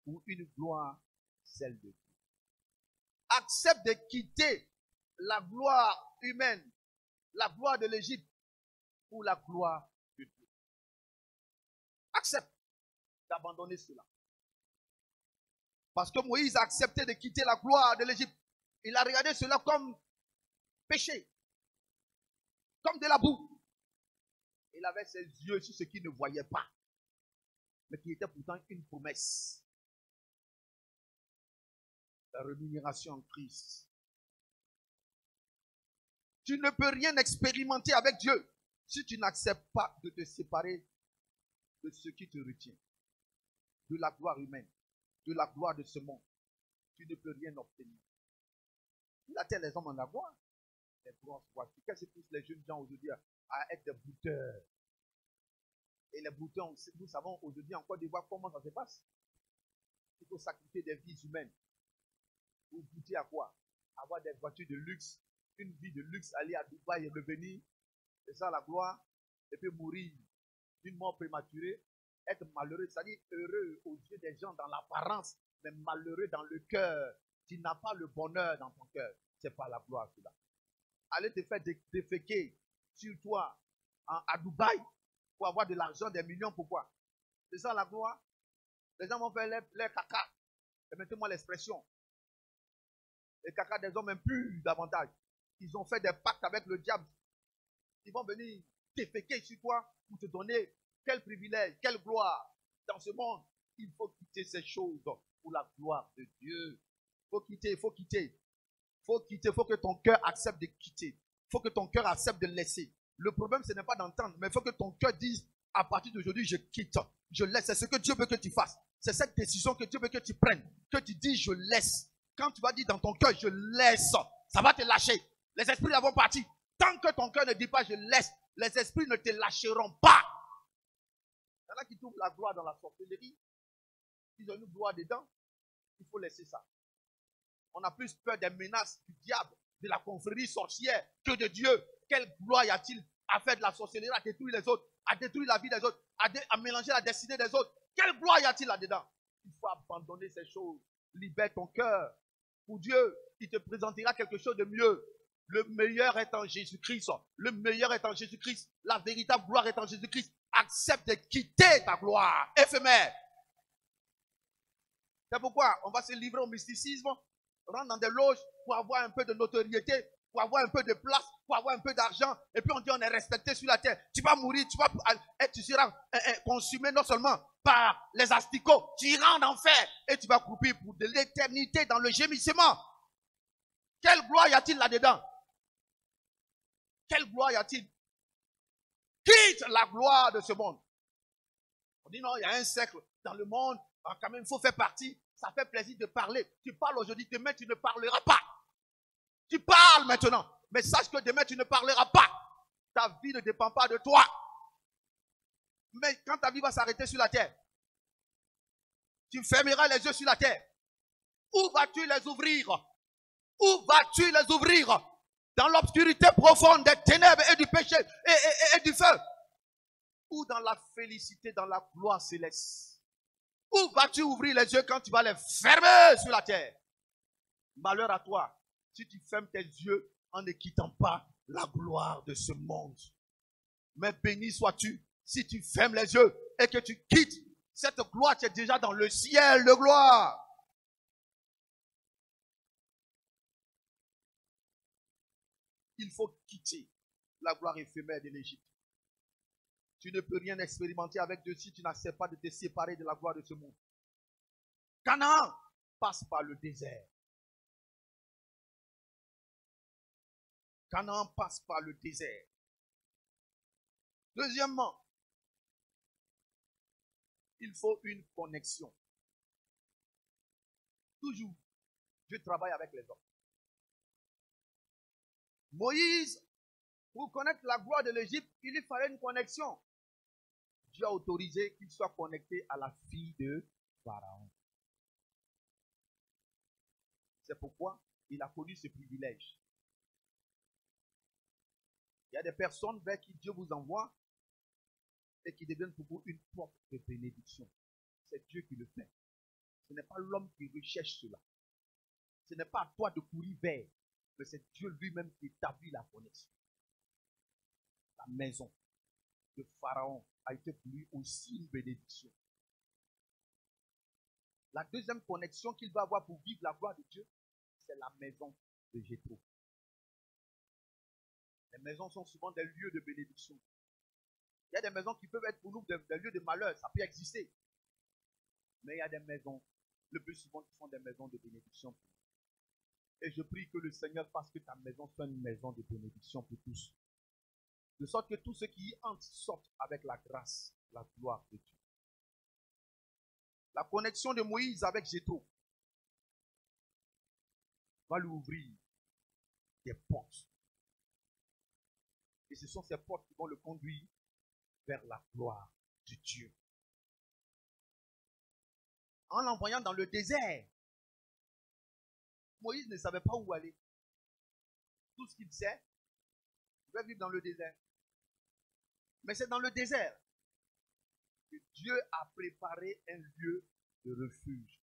ou une gloire, celle de Dieu. Accepte de quitter la gloire humaine, la gloire de l'Égypte, ou la gloire de Dieu. Accepte d'abandonner cela. Parce que Moïse a accepté de quitter la gloire de l'Égypte. Il a regardé cela comme péché, comme de la boue. Il avait ses yeux sur ce qu'il ne voyait pas, mais qui était pourtant une promesse. La rémunération en Christ. Tu ne peux rien expérimenter avec Dieu si tu n'acceptes pas de te séparer de ce qui te retient, de la gloire humaine, de la gloire de ce monde. Tu ne peux rien obtenir. Il a tel les hommes en la gloire, les grosses voitures. Qu'est-ce que pousse les jeunes gens aujourd'hui à être des bouteurs? Et les bouteurs, nous savons aujourd'hui en Côte d'Ivoire comment ça se passe. Il faut sacrifier des vies humaines. Vous goûtez à quoi? Avoir des voitures de luxe, une vie de luxe, aller à Dubaï et revenir, c'est ça la gloire, et puis mourir d'une mort prématurée, être malheureux, c'est-à-dire heureux aux yeux des gens dans l'apparence, mais malheureux dans le cœur. Tu n'as pas le bonheur dans ton cœur, c'est pas la gloire cela. Aller te faire déféquer sur toi à Dubaï pour avoir de l'argent, des millions, pourquoi? C'est ça la gloire. Les gens vont faire les caca. Permettez-moi l'expression. Les caca des hommes impurs davantage. Ils ont fait des pactes avec le diable. Ils vont venir déféquer sur toi pour te donner quel privilège, quelle gloire. Dans ce monde, il faut quitter ces choses pour la gloire de Dieu. Il faut quitter, il faut quitter. Il faut quitter, il faut que ton cœur accepte de quitter. Il faut que ton cœur accepte de laisser. Le problème, ce n'est pas d'entendre, mais il faut que ton cœur dise, à partir d'aujourd'hui, je quitte, je laisse. C'est ce que Dieu veut que tu fasses. C'est cette décision que Dieu veut que tu prennes. Que tu dis, je laisse. Quand tu vas dire dans ton cœur, je laisse, ça va te lâcher. Les esprits vont partir. Tant que ton cœur ne dit pas, je laisse, les esprits ne te lâcheront pas. Il y en a qui trouvent la gloire dans la sorcellerie. Ils ont une gloire dedans. Il faut laisser ça. On a plus peur des menaces du diable, de la confrérie sorcière, que de Dieu. Quelle gloire y a-t-il à faire de la sorcellerie, à détruire les autres, à détruire la vie des autres, à mélanger la destinée des autres? Quelle gloire y a-t-il là-dedans? Il faut abandonner ces choses. Libère ton cœur. Pour Dieu, il te présentera quelque chose de mieux. Le meilleur est en Jésus-Christ. Le meilleur est en Jésus-Christ. La véritable gloire est en Jésus-Christ. Accepte de quitter ta gloire éphémère. C'est pourquoi on va se livrer au mysticisme, rentrer dans des loges pour avoir un peu de notoriété, pour avoir un peu de place, pour avoir un peu d'argent. Et puis on dit on est respecté sur la terre. Tu vas mourir, tu seras consumé non seulement par les asticots, tu iras en enfer et tu vas croupir pour de l'éternité dans le gémissement. Quelle gloire y a-t-il là-dedans? Quelle gloire y a-t-il? Quitte la gloire de ce monde. On dit non, il y a un siècle dans le monde, quand même il faut faire partie. Ça fait plaisir de parler. Tu parles aujourd'hui, demain tu ne parleras pas. Tu parles maintenant, mais sache que demain tu ne parleras pas. Ta vie ne dépend pas de toi. Mais quand ta vie va s'arrêter sur la terre, tu fermeras les yeux sur la terre. Où vas-tu les ouvrir? Où vas-tu les ouvrir? Dans l'obscurité profonde des ténèbres et du péché et du feu? Ou dans la félicité, dans la gloire céleste? Où vas-tu ouvrir les yeux quand tu vas les fermer sur la terre? Malheur à toi si tu fermes tes yeux en ne quittant pas la gloire de ce monde. Mais béni sois-tu si tu fermes les yeux et que tu quittes cette gloire, tu es déjà dans le ciel de gloire. Il faut quitter la gloire éphémère de l'Égypte. Tu ne peux rien expérimenter avec Dieu si tu n'acceptes pas de te séparer de la gloire de ce monde. Canaan passe par le désert. Canaan passe par le désert. Deuxièmement, il faut une connexion. Toujours, Dieu travaille avec les hommes. Moïse, pour connaître la gloire de l'Égypte, il lui fallait une connexion. Dieu a autorisé qu'il soit connecté à la fille de Pharaon. C'est pourquoi il a connu ce privilège. Il y a des personnes vers qui Dieu vous envoie et qui deviennent pour vous une porte de bénédiction. C'est Dieu qui le fait. Ce n'est pas l'homme qui recherche cela. Ce n'est pas à toi de courir vers, mais c'est Dieu lui-même qui établit la connexion. La maison de Pharaon a été pour lui aussi une bénédiction. La deuxième connexion qu'il va avoir pour vivre la gloire de Dieu, c'est la maison de Jéthro. Les maisons sont souvent des lieux de bénédiction. Il y a des maisons qui peuvent être pour nous des lieux de malheur, ça peut exister. Mais il y a des maisons, le plus souvent, qui sont des maisons de bénédiction. Et je prie que le Seigneur fasse que ta maison soit une maison de bénédiction pour tous. De sorte que tous ceux qui y entrent sortent avec la grâce, la gloire de Dieu. La connexion de Moïse avec Jéthro va lui ouvrir des portes. Et ce sont ces portes qui vont le conduire vers la gloire de Dieu. En l'envoyant dans le désert, Moïse ne savait pas où aller. Tout ce qu'il sait, il va vivre dans le désert. Mais c'est dans le désert que Dieu a préparé un lieu de refuge.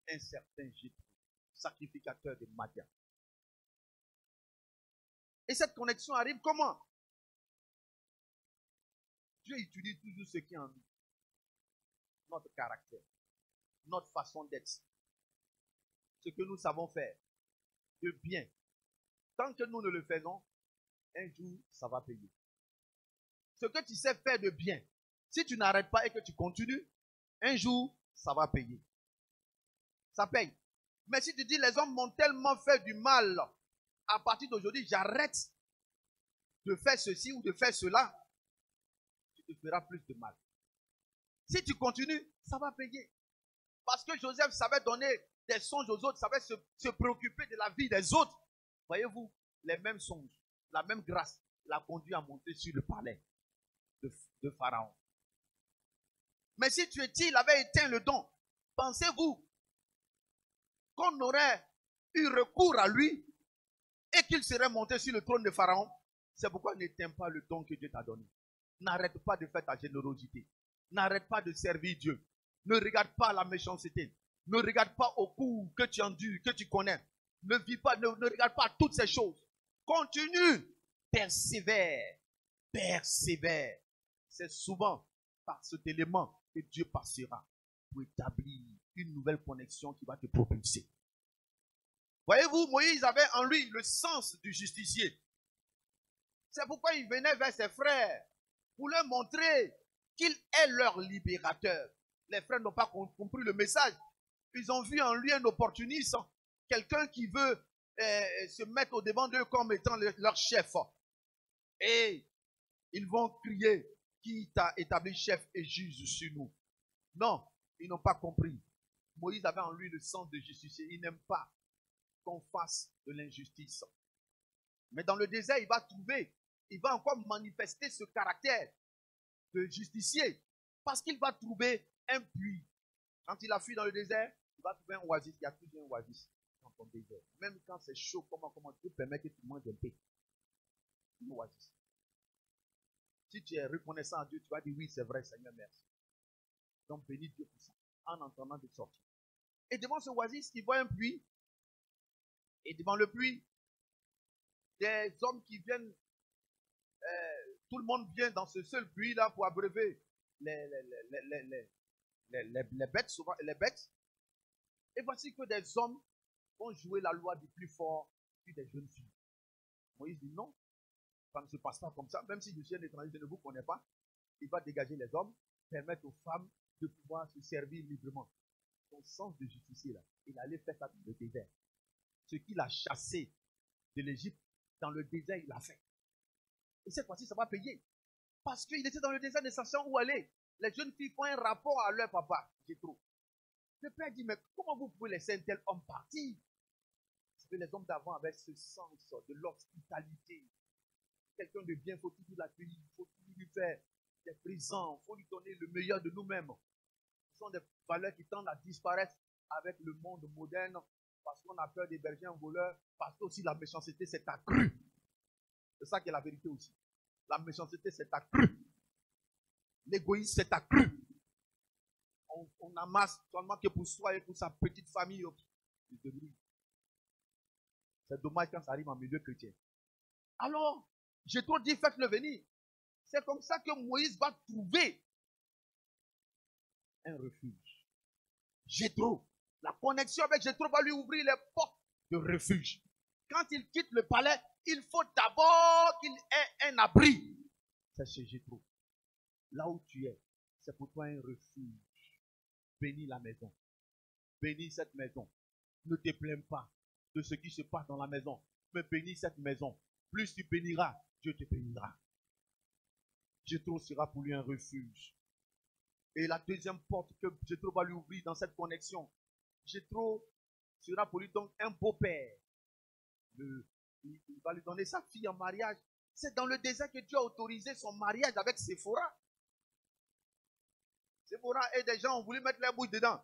Un certain Jéthro, sacrificateur de Madian. Et cette connexion arrive comment? Dieu utilise toujours ce qui est en nous. Notre caractère, notre façon d'être, ce que nous savons faire de bien. Tant que nous ne le faisons, un jour, ça va payer. Ce que tu sais faire de bien, si tu n'arrêtes pas et que tu continues, un jour, ça va payer. Ça paye. Mais si tu dis, les hommes m'ont tellement fait du mal, à partir d'aujourd'hui, j'arrête de faire ceci ou de faire cela, tu te feras plus de mal. Si tu continues, ça va payer. Parce que Joseph savait donner des songes aux autres, savait se préoccuper de la vie des autres. Voyez-vous, les mêmes songes, la même grâce l'a conduit à monter sur le palais de Pharaon. Mais si il avait éteint le don, pensez-vous qu'on aurait eu recours à lui et qu'il serait monté sur le trône de Pharaon? C'est pourquoi n'éteins pas le don que Dieu t'a donné. N'arrête pas de faire ta générosité. N'arrête pas de servir Dieu. Ne regarde pas la méchanceté. Ne regarde pas au coup que tu endures, que tu connais. Ne vis pas, ne regarde pas toutes ces choses. Continue. Persévère. Persévère. C'est souvent par cet élément que Dieu passera pour établir une nouvelle connexion qui va te propulser. Voyez-vous, Moïse avait en lui le sens du justicier. C'est pourquoi il venait vers ses frères pour leur montrer qu'il est leur libérateur. Les frères n'ont pas compris le message. Ils ont vu en lui un opportuniste, quelqu'un qui veut se mettre au devant d'eux comme étant leur chef. Et ils vont crier, qui t'a établi chef et juge sur nous? Non, ils n'ont pas compris. Moïse avait en lui le sens de justice. Il n'aime pas qu'on fasse de l'injustice. Mais dans le désert, il va encore manifester ce caractère de justicier. Parce qu'il va trouver un puits. Quand il a fui dans le désert, il va trouver un oasis. Il y a toujours un oasis dans ton désert. Même quand c'est chaud, comment Dieu permet que tu manges un peu. Un oasis. Si tu es reconnaissant à Dieu, tu vas dire oui, c'est vrai, Seigneur, merci. Donc bénis Dieu pour ça, en entendant de sortir. Et devant ce oasis, il voit un puits. Et devant le puits, des hommes qui viennent, tout le monde vient dans ce seul puits-là pour abreuver les bêtes, souvent les bêtes. Et voici que des hommes vont jouer la loi du plus fort sur des jeunes filles. Moïse dit non, ça ne se passe pas comme ça. Même si je suis un étranger, je ne vous connais pas. Il va dégager les hommes, permettre aux femmes de pouvoir se servir librement. Son sens de justicier, là, il allait faire ça dans le désert. Ce qu'il a chassé de l'Égypte, dans le désert, il l'a fait. Et cette fois-ci, ça va payer. Parce qu'il était dans le désert ne sachant où aller. Les jeunes filles font un rapport à leur papa, Jéthro. Le père dit, mais comment vous pouvez laisser un tel homme partir? Parce que les hommes d'avant avaient ce sens de l'hospitalité. Quelqu'un de bien, il faut toujours l'accueillir, il faut toujours lui faire des présents, il faut lui donner le meilleur de nous-mêmes. Ce sont des valeurs qui tendent à disparaître avec le monde moderne parce qu'on a peur d'héberger un voleur, parce que aussi la méchanceté s'est accrue. C'est ça qui est la vérité aussi. La méchanceté s'est accrue. L'égoïsme s'est accru. On amasse seulement que pour soi et pour sa petite famille. C'est dommage quand ça arrive en milieu chrétien. Alors, Jéthro dit, faites-le venir. C'est comme ça que Moïse va trouver un refuge. Jéthro, la connexion avec Jéthro va lui ouvrir les portes de refuge. Quand il quitte le palais, il faut d'abord qu'il ait un abri. C'est chez Jéthro. Là où tu es, c'est pour toi un refuge. Bénis la maison. Bénis cette maison. Ne te plains pas de ce qui se passe dans la maison, mais bénis cette maison. Plus tu béniras, Dieu te bénira. Jéthro sera pour lui un refuge. Et la deuxième porte que Jéthro va lui ouvrir dans cette connexion, Jéthro sera pour lui donc un beau-père. Il va lui donner sa fille en mariage. C'est dans le désert que Dieu a autorisé son mariage avec Séphora. Séphora et des gens ont voulu mettre leur bouche dedans.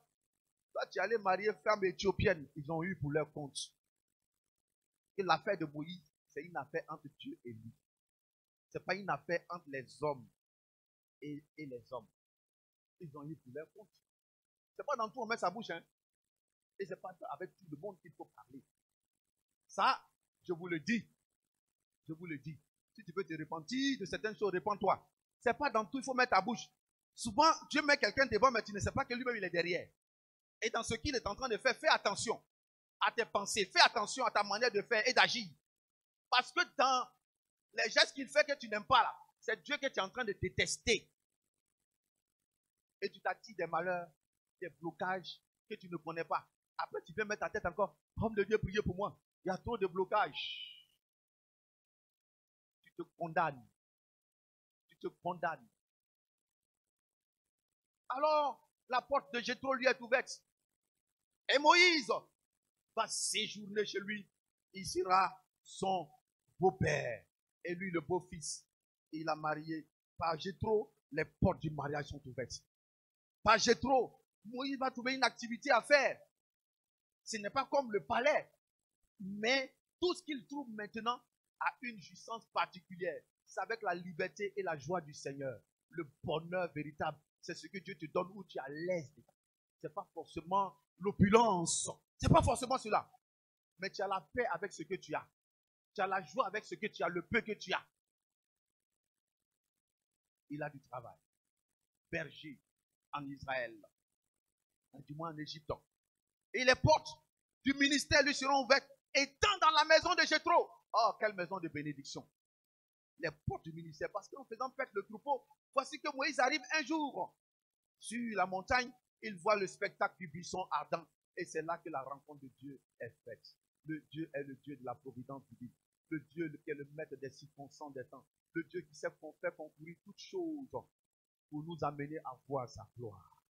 Toi, tu es allé marier femme éthiopienne. Ils ont eu pour leur compte. Et l'affaire de Moïse, c'est une affaire entre Dieu et lui. Ce n'est pas une affaire entre les hommes et les hommes. Ils ont eu pour leur compte. Ce n'est pas dans tout on met sa bouche. Hein. Et ce n'est pas avec tout le monde qu'il faut parler. Ça, je vous le dis. Je vous le dis. Si tu veux te repentir de certaines choses, répands-toi. Ce n'est pas dans tout il faut mettre ta bouche. Souvent, Dieu met quelqu'un devant, mais tu ne sais pas que lui-même il est derrière. Et dans ce qu'il est en train de faire, fais attention à tes pensées. Fais attention à ta manière de faire et d'agir. Parce que dans les gestes qu'il fait que tu n'aimes pas là, c'est Dieu que tu es en train de détester. Et tu t'attires des malheurs, des blocages que tu ne connais pas. Après, tu viens mettre ta tête encore. Homme de Dieu, priez pour moi. Il y a trop de blocages. Tu te condamnes. Tu te condamnes. Alors, la porte de Jéthro lui est ouverte. Et Moïse va séjourner chez lui. Il sera son beau-père. Et lui, le beau-fils. Il a marié. Par Jéthro, les portes du mariage sont ouvertes. Par Jéthro, Moïse va trouver une activité à faire. Ce n'est pas comme le palais. Mais tout ce qu'il trouve maintenant a une jouissance particulière. C'est avec la liberté et la joie du Seigneur. Le bonheur véritable, c'est ce que Dieu te donne où tu es à l'aise. Ce n'est pas forcément l'opulence. Ce n'est pas forcément cela. Mais tu as la paix avec ce que tu as. Tu as la joie avec ce que tu as, le peu que tu as. Il a du travail. Berger en Israël. Du moins en Égypte. Et les portes du ministère lui seront ouvertes, étant dans la maison de Jéthro. Oh, quelle maison de bénédiction. Les portes du ministère. Parce qu'en faisant paître le troupeau, voici que Moïse arrive un jour sur la montagne. Il voit le spectacle du buisson ardent. Et c'est là que la rencontre de Dieu est faite. Le Dieu est le Dieu de la providence divine. Le Dieu qui est le maître des circonstances des temps. Le Dieu qui sait faire concourir toutes choses pour nous amener à voir sa gloire.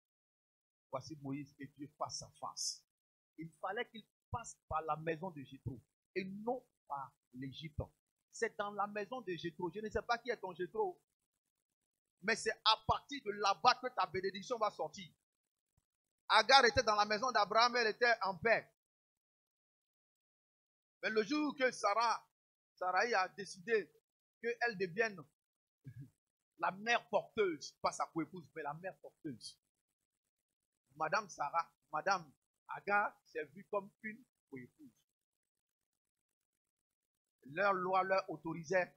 Voici Moïse et Dieu face à face. Il fallait qu'il passe par la maison de Jéthro et non par l'Égypte. C'est dans la maison de Jéthro. Je ne sais pas qui est ton Jéthro, mais c'est à partir de là-bas que ta bénédiction va sortir. Agar était dans la maison d'Abraham, elle était en paix. Mais le jour que Sarai a décidé qu'elle devienne la mère porteuse, pas sa coépouse, mais la mère porteuse. Madame Agar s'est vue comme une coépouse. Leur loi leur autorisait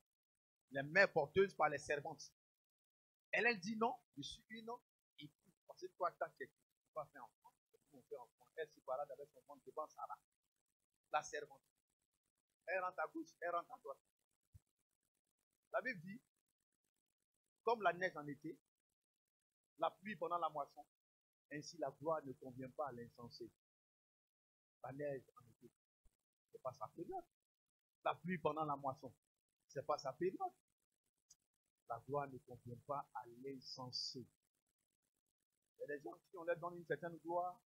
les mères porteuses par les servantes. Elle dit non, je suis une épouse. Parce que toi, tu ne peux pas faire enfant. Elle se balade avec son ventre devant Sarah, la servante. Elle rentre à gauche, elle rentre à droite. La Bible dit, comme la neige en été, la pluie pendant la moisson, ainsi la gloire ne convient pas à l'insensé. La neige en été, ce n'est pas sa période. La pluie pendant la moisson, ce n'est pas sa période. La gloire ne convient pas à l'insensé. Il y a des gens qui, on leur donne une certaine gloire,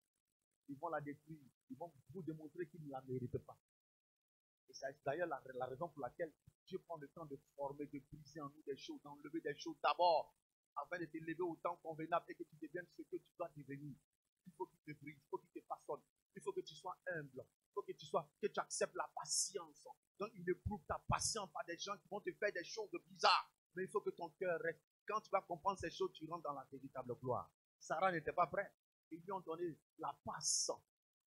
ils vont la détruire. Ils vont vous démontrer qu'ils ne la méritent pas. Et c'est d'ailleurs la raison pour laquelle Dieu prend le temps de former, de briser en nous des choses, d'enlever des choses d'abord, afin de t'élever au temps convenable et que tu deviennes ce que tu dois devenir. Il faut qu'il te brise, il faut qu'il te façonne. Il faut que tu sois humble. Il faut que tu acceptes la patience. Donc, il éprouve ta patience par des gens qui vont te faire des choses bizarres. Mais il faut que ton cœur reste. Quand tu vas comprendre ces choses, tu rentres dans la véritable gloire. Sarah n'était pas prête. Ils lui ont donné la passe.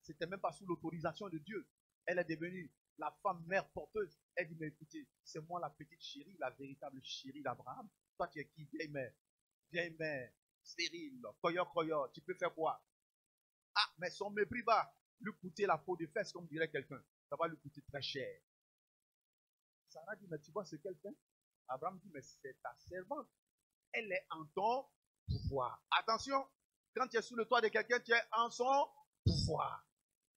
C'était même pas sous l'autorisation de Dieu. Elle est devenue la femme mère porteuse. Elle dit, mais écoutez, c'est moi la petite chérie, la véritable chérie d'Abraham. Toi, tu es qui? Vieille mère, stérile, coyo, tu peux faire quoi? Ah, mais son mépris va lui coûter la peau de fesse, comme dirait quelqu'un. Ça va lui coûter très cher. Sarah dit, mais tu vois ce qu'elle fait? Abraham dit, mais c'est ta servante. Elle est en ton pouvoir. Attention, quand tu es sous le toit de quelqu'un, tu es en son pouvoir.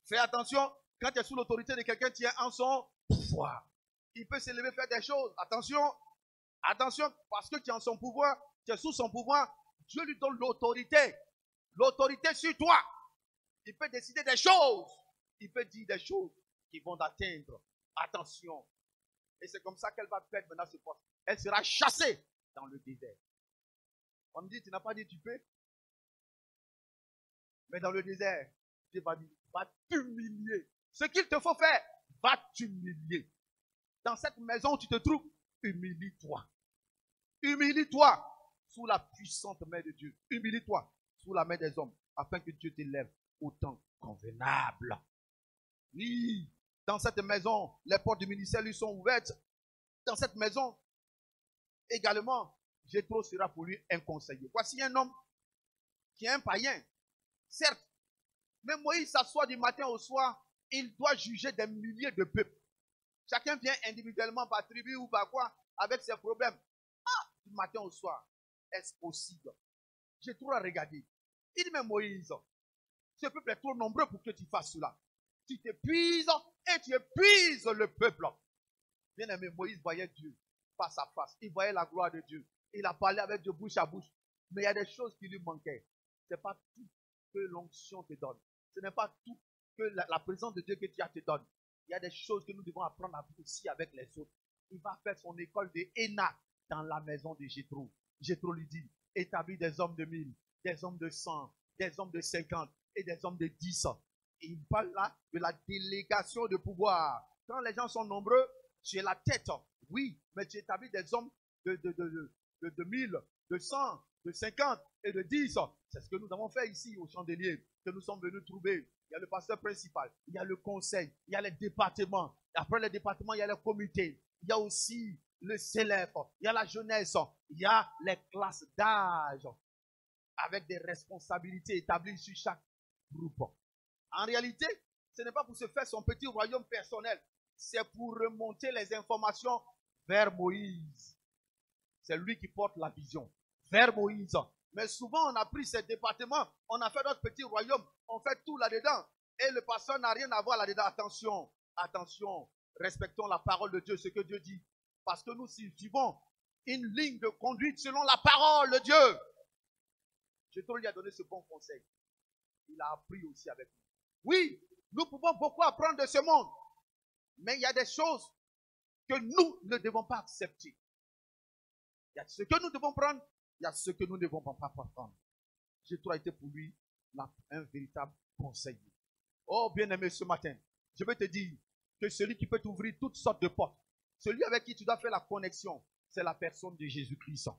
Fais attention, quand tu es sous l'autorité de quelqu'un, tu es en son pouvoir. Il peut s'élever faire des choses. Attention, parce que tu es en son pouvoir, tu es sous son pouvoir, Dieu lui donne l'autorité. L'autorité sur toi. Il peut décider des choses. Il peut dire des choses qui vont t'atteindre. Attention. Et c'est comme ça qu'elle va perdre maintenant ce poste. Elle sera chassée dans le désert. On me dit, tu n'as pas dit tu peux. Mais dans le désert, Dieu va dire, va t'humilier. Ce qu'il te faut faire, va t'humilier. Dans cette maison où tu te trouves, humilie-toi. Humilie-toi sous la puissante main de Dieu. Humilie-toi sous la main des hommes, afin que Dieu t'élève au temps convenable. Oui, dans cette maison, les portes du ministère lui sont ouvertes. Dans cette maison, également, Jéthro sera pour lui un conseiller. Voici un homme qui est un païen, certes, mais Moïse s'assoit du matin au soir, il doit juger des milliers de peuples. Chacun vient individuellement par tribu ou par quoi, avec ses problèmes. Ah, du matin au soir, est-ce possible? Jéthro a regardé. Il dit, mais Moïse, ce peuple est trop nombreux pour que tu fasses cela. Tu t'épuises et tu épuises le peuple. Bien aimé, Moïse voyait Dieu face à face. Il voyait la gloire de Dieu. Il a parlé avec Dieu bouche à bouche. Mais il y a des choses qui lui manquaient. Ce n'est pas tout que l'onction te donne. Ce n'est pas tout que la présence de Dieu que tu as te donne. Il y a des choses que nous devons apprendre à vivre aussi avec les autres. Il va faire son école de Héna dans la maison de Jéthro. Jéthro lui dit, établis des hommes de 1000, des hommes de 100, des hommes de 50 et des hommes de 10. Et il parle là de la délégation de pouvoir. Quand les gens sont nombreux, tu es la tête. Oui, mais tu établis des hommes de 1000, de 100, de 50 et de 10. C'est ce que nous avons fait ici au Chandelier, que nous sommes venus trouver. Il y a le pasteur principal, il y a le conseil, il y a les départements. Et après les départements, il y a les comités. Il y a aussi le célèbre, il y a la jeunesse, il y a les classes d'âge avec des responsabilités établies sur chaque groupe. En réalité, ce n'est pas pour se faire son petit royaume personnel, c'est pour remonter les informations vers Moïse. C'est lui qui porte la vision vers Moïse. Mais souvent, on a pris ces départements, on a fait notre petit royaume, on fait tout là-dedans. Et le pasteur n'a rien à voir là-dedans. Attention, attention, respectons la parole de Dieu, ce que Dieu dit. Parce que nous suivons une ligne de conduite selon la parole de Dieu. Jéthro lui a donné ce bon conseil. Il a appris aussi avec nous. Oui, nous pouvons beaucoup apprendre de ce monde. Mais il y a des choses que nous ne devons pas accepter. Il y a ce que nous devons prendre, il y a ce que nous ne devons pas prendre. Jéthro a été pour lui un véritable conseiller. Oh, bien-aimé, ce matin, je veux te dire que celui qui peut t'ouvrir toutes sortes de portes, celui avec qui tu dois faire la connexion, c'est la personne de Jésus-Christ.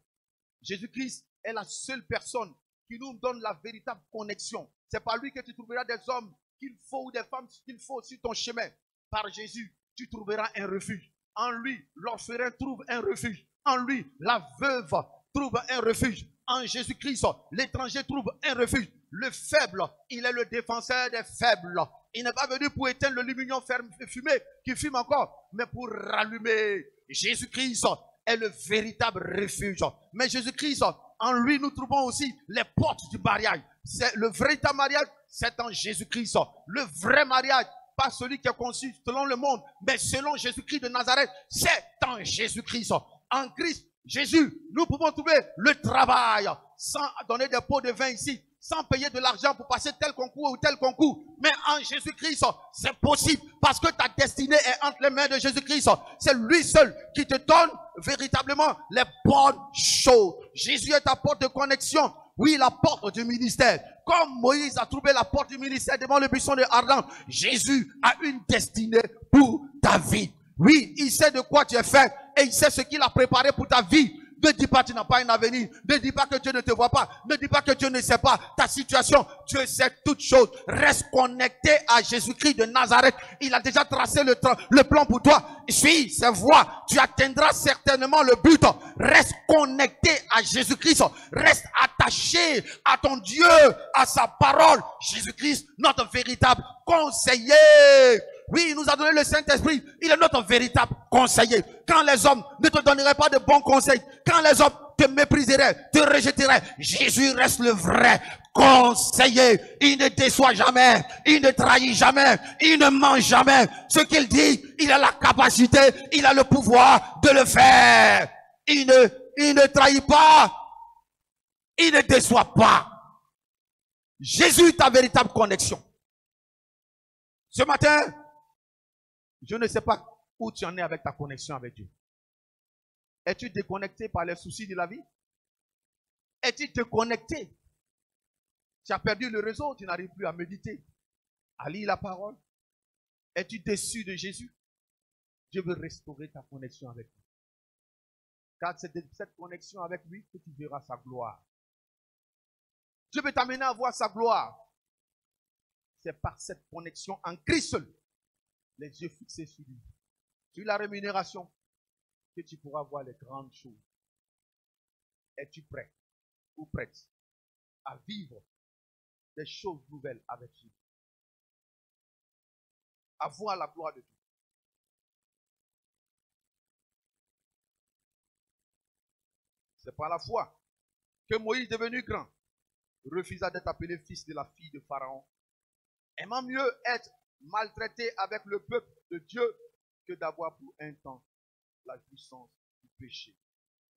Jésus-Christ est la seule personne qui nous donne la véritable connexion. C'est par lui que tu trouveras des hommes qu'il faut ou des femmes qu'il faut sur ton chemin. Par Jésus, tu trouveras un refuge. En lui, l'orphelin trouve un refuge. En lui, la veuve trouve un refuge. En Jésus-Christ, l'étranger trouve un refuge. Le faible, il est le défenseur des faibles. Il n'est pas venu pour éteindre le lumignon fumé qui fume encore, mais pour rallumer. Jésus-Christ est le véritable refuge. Mais Jésus-Christ, en lui, nous trouvons aussi les portes du mariage. C'est le véritable mariage, c'est en Jésus-Christ. Le vrai mariage, pas celui qui est conçu selon le monde, mais selon Jésus-Christ de Nazareth, c'est en Jésus-Christ. En Christ, Jésus, nous pouvons trouver le travail sans donner des pots de vin ici, sans payer de l'argent pour passer tel concours ou tel concours. Mais en Jésus-Christ, c'est possible parce que ta destinée est entre les mains de Jésus-Christ. C'est lui seul qui te donne véritablement les bonnes choses. Jésus est ta porte de connexion. Oui, la porte du ministère. Comme Moïse a trouvé la porte du ministère devant le buisson de Ardent, Jésus a une destinée pour ta vie. Oui, il sait de quoi tu es fait et il sait ce qu'il a préparé pour ta vie. Ne dis pas que tu n'as pas un avenir. Ne dis pas que Dieu ne te voit pas. Ne dis pas que Dieu ne sait pas ta situation. Dieu sait toutes choses. Reste connecté à Jésus-Christ de Nazareth. Il a déjà tracé le plan pour toi. Suis ses voies. Tu atteindras certainement le but. Reste connecté à Jésus-Christ. Reste attaché à ton Dieu, à sa parole. Jésus-Christ, notre véritable conseiller. Oui, il nous a donné le Saint-Esprit. Il est notre véritable conseiller. Quand les hommes ne te donneraient pas de bons conseils, quand les hommes te mépriseraient, te rejetteraient, Jésus reste le vrai conseiller. Il ne déçoit jamais. Il ne trahit jamais. Il ne ment jamais. Ce qu'il dit, il a la capacité, il a le pouvoir de le faire. Il ne trahit pas. Il ne déçoit pas. Jésus est ta véritable connexion. Ce matin, je ne sais pas où tu en es avec ta connexion avec Dieu. Es-tu déconnecté par les soucis de la vie? Es-tu déconnecté? Tu as perdu le réseau, tu n'arrives plus à méditer, à lire la parole. Es-tu déçu de Jésus? Dieu veut restaurer ta connexion avec lui. Car c'est de cette connexion avec lui que tu verras sa gloire. Dieu veut t'amener à voir sa gloire. C'est par cette connexion en Christ seul, les yeux fixés sur lui, sur la rémunération, que tu pourras voir les grandes choses. Es-tu prêt ou prête à vivre des choses nouvelles avec Dieu? À voir la gloire de Dieu. C'est par la foi que Moïse, devenu grand, refusa d'être appelé fils de la fille de Pharaon, aimant mieux être maltraité avec le peuple de Dieu que d'avoir pour un temps la jouissance du péché.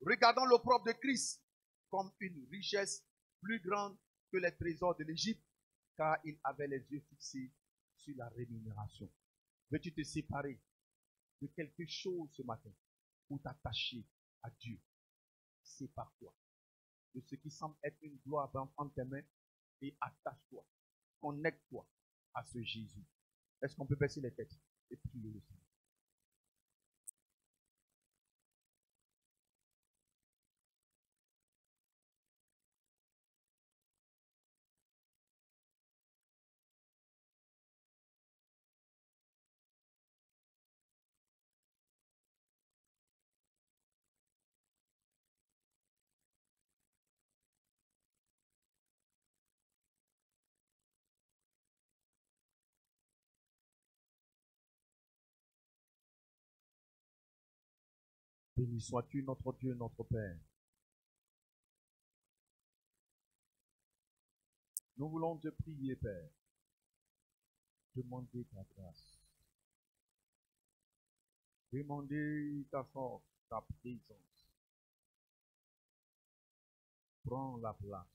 Regardons l'opprobre de Christ comme une richesse plus grande que les trésors de l'Égypte, car il avait les yeux fixés sur la rémunération. Veux-tu te séparer de quelque chose ce matin pour t'attacher à Dieu? Sépare-toi de ce qui semble être une gloire entre tes mains et attache-toi, connecte-toi à ce Jésus. Est-ce qu'on peut baisser les têtes et prier le Seigneur? Béni sois-tu, notre Dieu, notre Père. Nous voulons te prier, Père. Demander ta grâce. Demander ta force, ta présence. Prends la place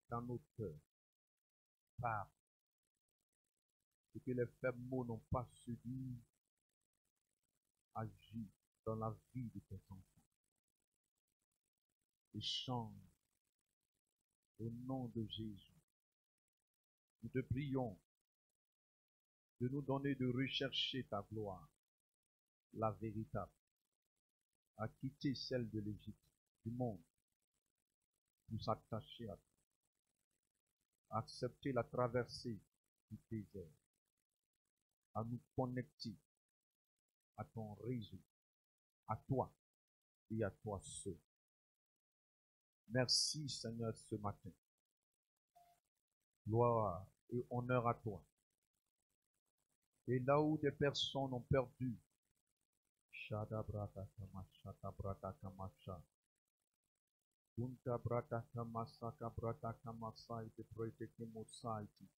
dans nos cœurs. Par ce que les faibles mots n'ont pas su dire, agis dans la vie de tes enfants. Et change au nom de Jésus. Nous te prions de nous donner de rechercher ta gloire, la véritable, à quitter celle de l'Égypte, du monde, pour s'attacher à toi, accepter la traversée du désert, à nous connecter à ton réseau, à toi et à toi seul. Merci Seigneur ce matin. Gloire et honneur à toi. Et là où des personnes ont perdu, Shada brata kamasha, brata kamasha, Bunta brata kamasa, brata kamasa, ite proite kemosaiti.